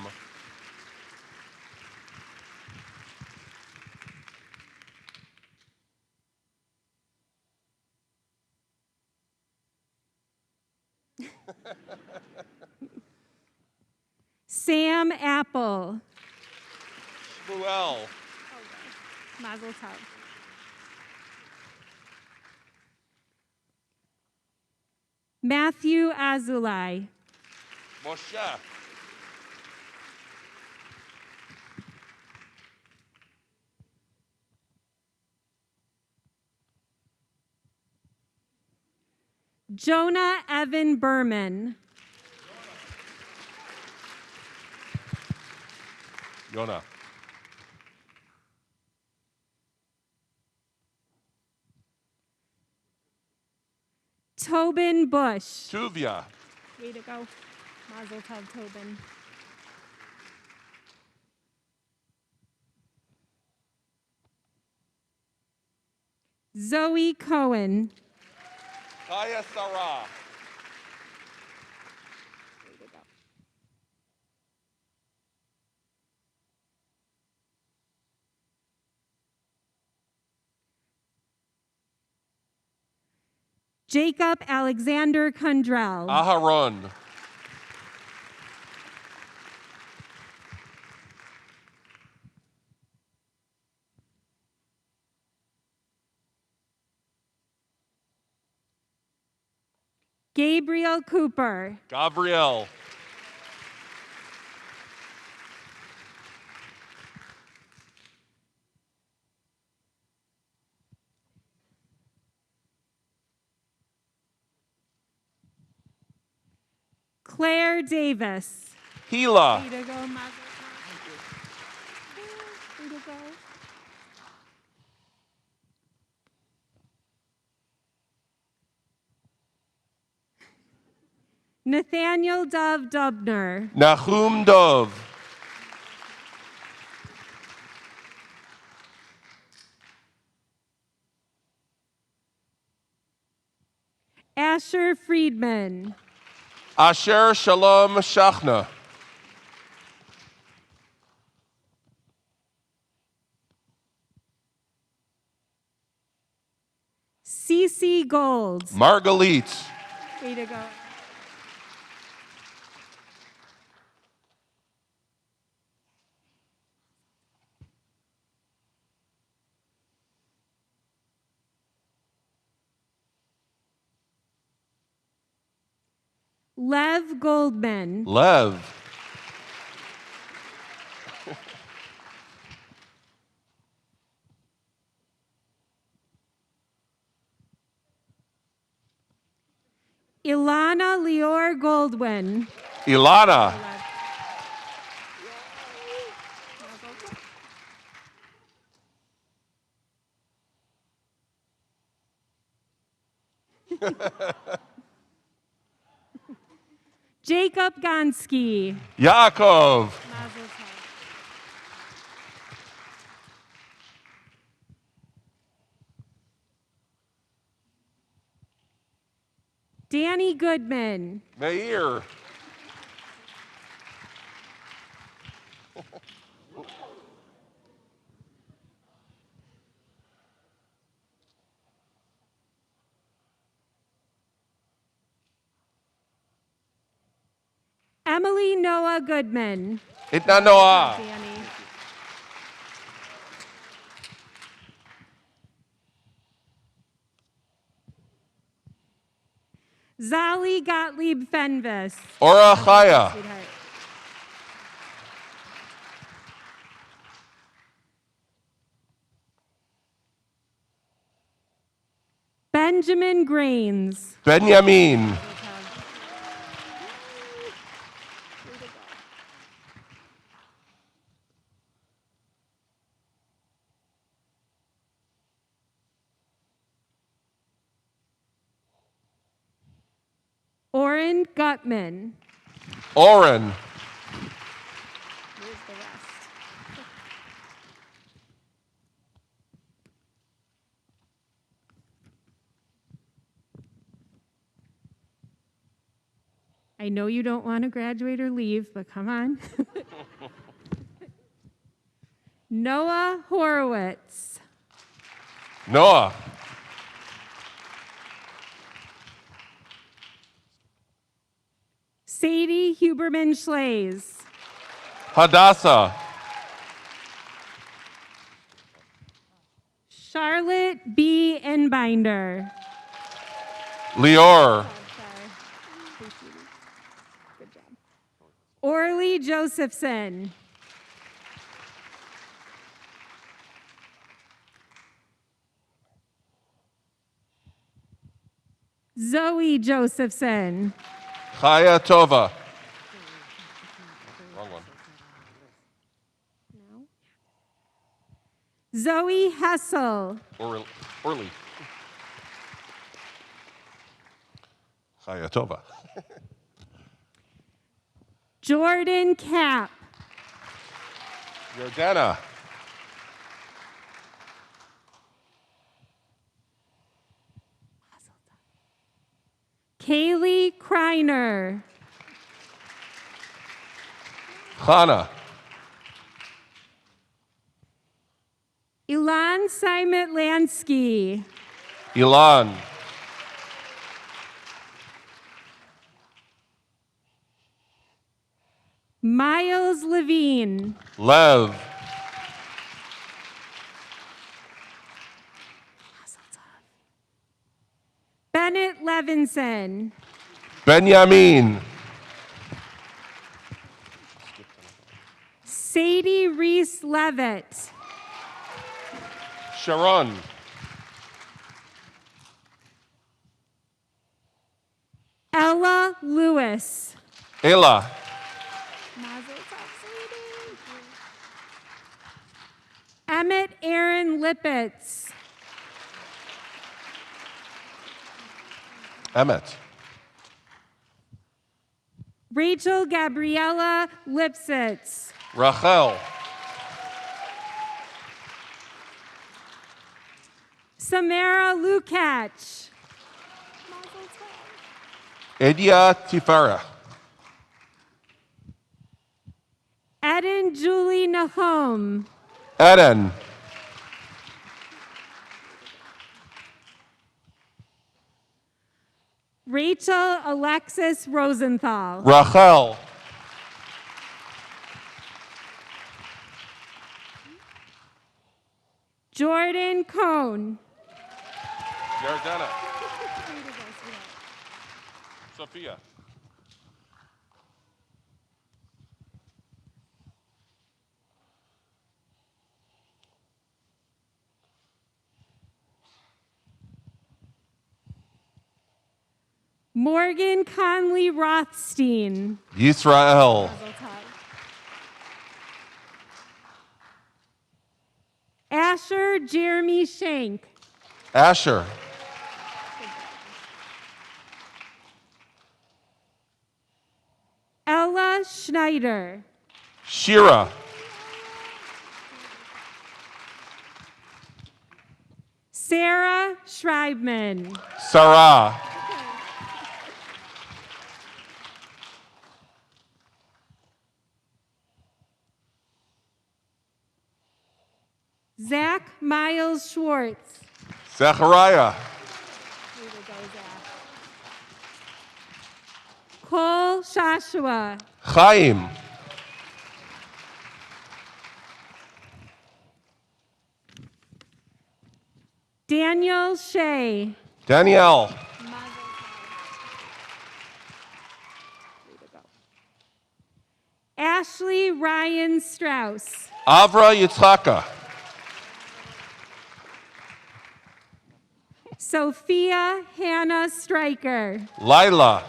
Sam Apple. Shmuel. Mazel tov. Matthew Azulai. Moshe. Jonah Evan Berman. Yona. Tobin Bush. Tuvia. Way to go. Mazel tov, Tobin. Zoe Cohen. Kaya Sarah. Jacob Alexander Kundrell. Aharon. Gabriel Cooper. Gabriel. Claire Davis. Gila. Way to go, Mazel tov. Way to go. Nathaniel Dove Dubner. Nahum Dov. Asher Friedman. Asher Shalom Shachna. Cece Gold. Margalit. Way to go. Lev Goldman. Lev. Baldwin. Ilana. Jacob Gonski. Yaakov. Danny Goodman. Meir. Emily Noah Goodman. Itna Noah. Danny. Zali Gottlieb Fenvis. Ora Chaya. Sweetheart. Benjamin Grains. Benjamin. Oren Gutman. Oren. Here's the rest. I know you don't want to graduate or leave, but come on. Noah Horowitz. Noah. Sadie Huberman Schlaze. Hadassah. Charlotte B. Enbinder. Lior. Orly Josephson. Zoe Josephson. Chaya Tova. Wrong one. Zoe Hessel. Orly. Chaya Tova. Jordan Cap. Jordana. Kaylee Kreiner. Chana. Ilan Simon Lansky. Ilan. Miles Levine. Lev. Bennett Levinson. Benjamin. Sadie Reese Levitt. Sharon. Ella Lewis. Ela. Emmett Aaron Lippitz. Emmett. Rachel Gabriella Lipsitz. Rachel. Samara Lukach. Edia Tifara. Eden Julie Nahom. Eden. Rachel Alexis Rosenthal. Rachel. Jordan Cohn. Jordana. Sophia. Morgan Conley Rothstein. Yisrael. Asher Jeremy Shank. Asher. Ella Schneider. Shira. Sarah Schreibman. Sarah. Zach Miles Schwartz. Zechariah. Cole Shashua. Chaim. Daniel Shea. Danielle. Ashley Ryan Strauss. Avra Yitzhaka. Sophia Hannah Stryker. Lila.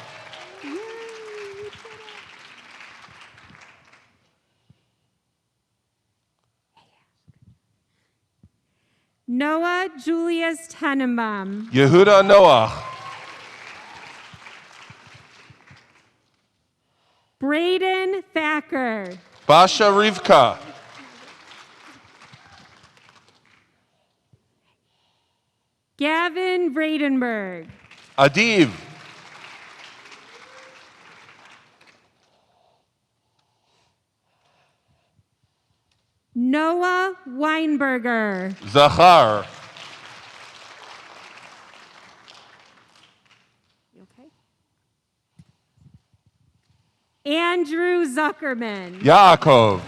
Noah Julius Tenenbaum. Yehuda Noah. Braden Thacker. Basha Rivka. Gavin Bradenberg. Adiv. Noah Weinberger. Zachar. Andrew Zuckerman. Yaakov.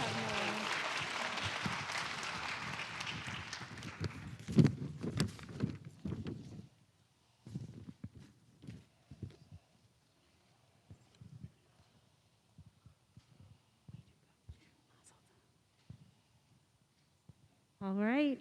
All right.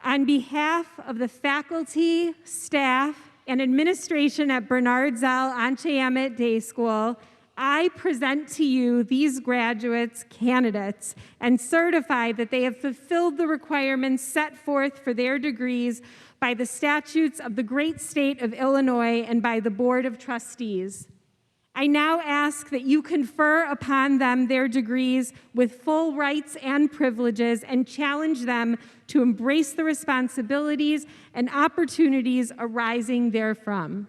On behalf of the faculty, staff, and administration at Bernard Zell Anshe Emet Day School, I present to you these graduates, candidates, and certify that they have fulfilled the requirements set forth for their degrees by the statutes of the great state of Illinois and by the Board of Trustees. I now ask that you confer upon them their degrees with full rights and privileges and challenge them to embrace the responsibilities and opportunities arising therefrom.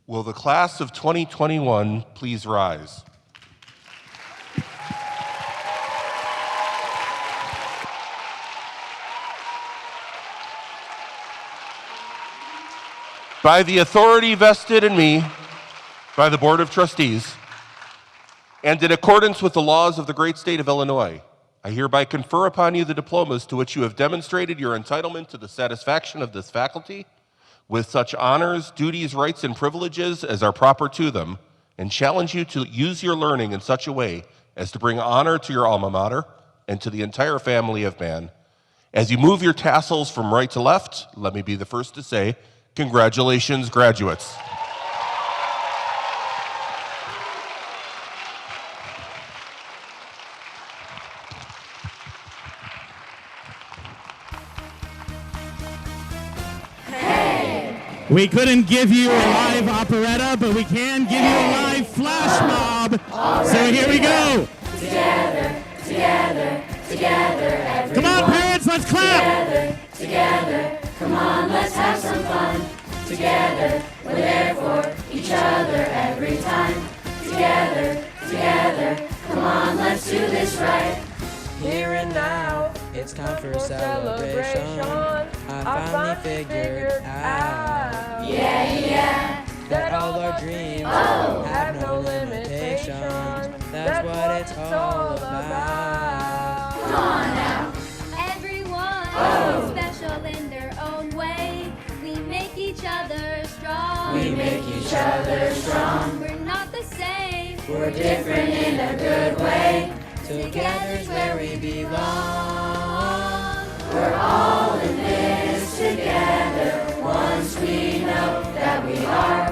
Will the class of 2021 please rise? By the authority vested in me by the Board of Trustees, and in accordance with the laws of the great state of Illinois, I hereby confer upon you the diplomas to which you have demonstrated your entitlement to the satisfaction of this faculty, with such honors, duties, rights, and privileges as are proper to them, and challenge you to use your learning in such a way as to bring honor to your alma mater and to the entire family of man. As you move your tassels from right to left, let me be the first to say, congratulations, graduates. We couldn't give you a live operetta, but we can give you a live flash mob. So here we go. Together, together, together, everyone. Come on, parents, let's clap. Together, together, come on, let's have some fun. Together, we're there for each other every time. Together, together, come on, let's do this right. Here and now, it's time for a celebration. I finally figured out, yeah, that all our dreams have no limitations. That's what it's all about. Come on now. Everyone is special in their own way. We make each other strong. We make each other strong. We're not the same. We're different in a good way. Together's where we belong. We're all in this together. Once we know that we are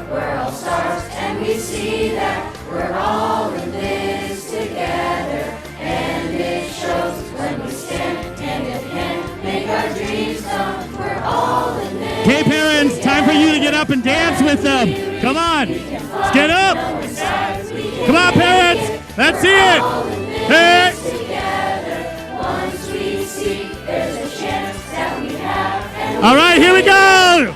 up and dance with them. Come on. Let's get up. Come on, parents. Let's see it. Hey. All right, here we go.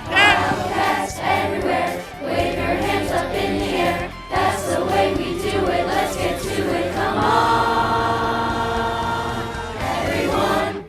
Everywhere, wave your hands up in the air. That's the way we do it. Let's get to it. Come on, everyone.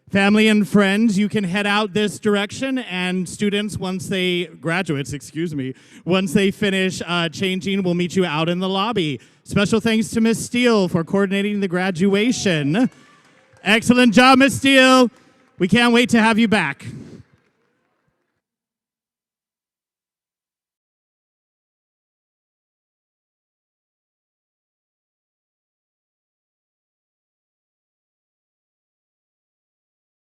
Family and friends, you can head out this direction, and students, once they finish changing, we'll meet you out in the lobby. Special thanks to Miss Steele for coordinating the graduation. Excellent job, Miss Steele. We can't wait to have you back.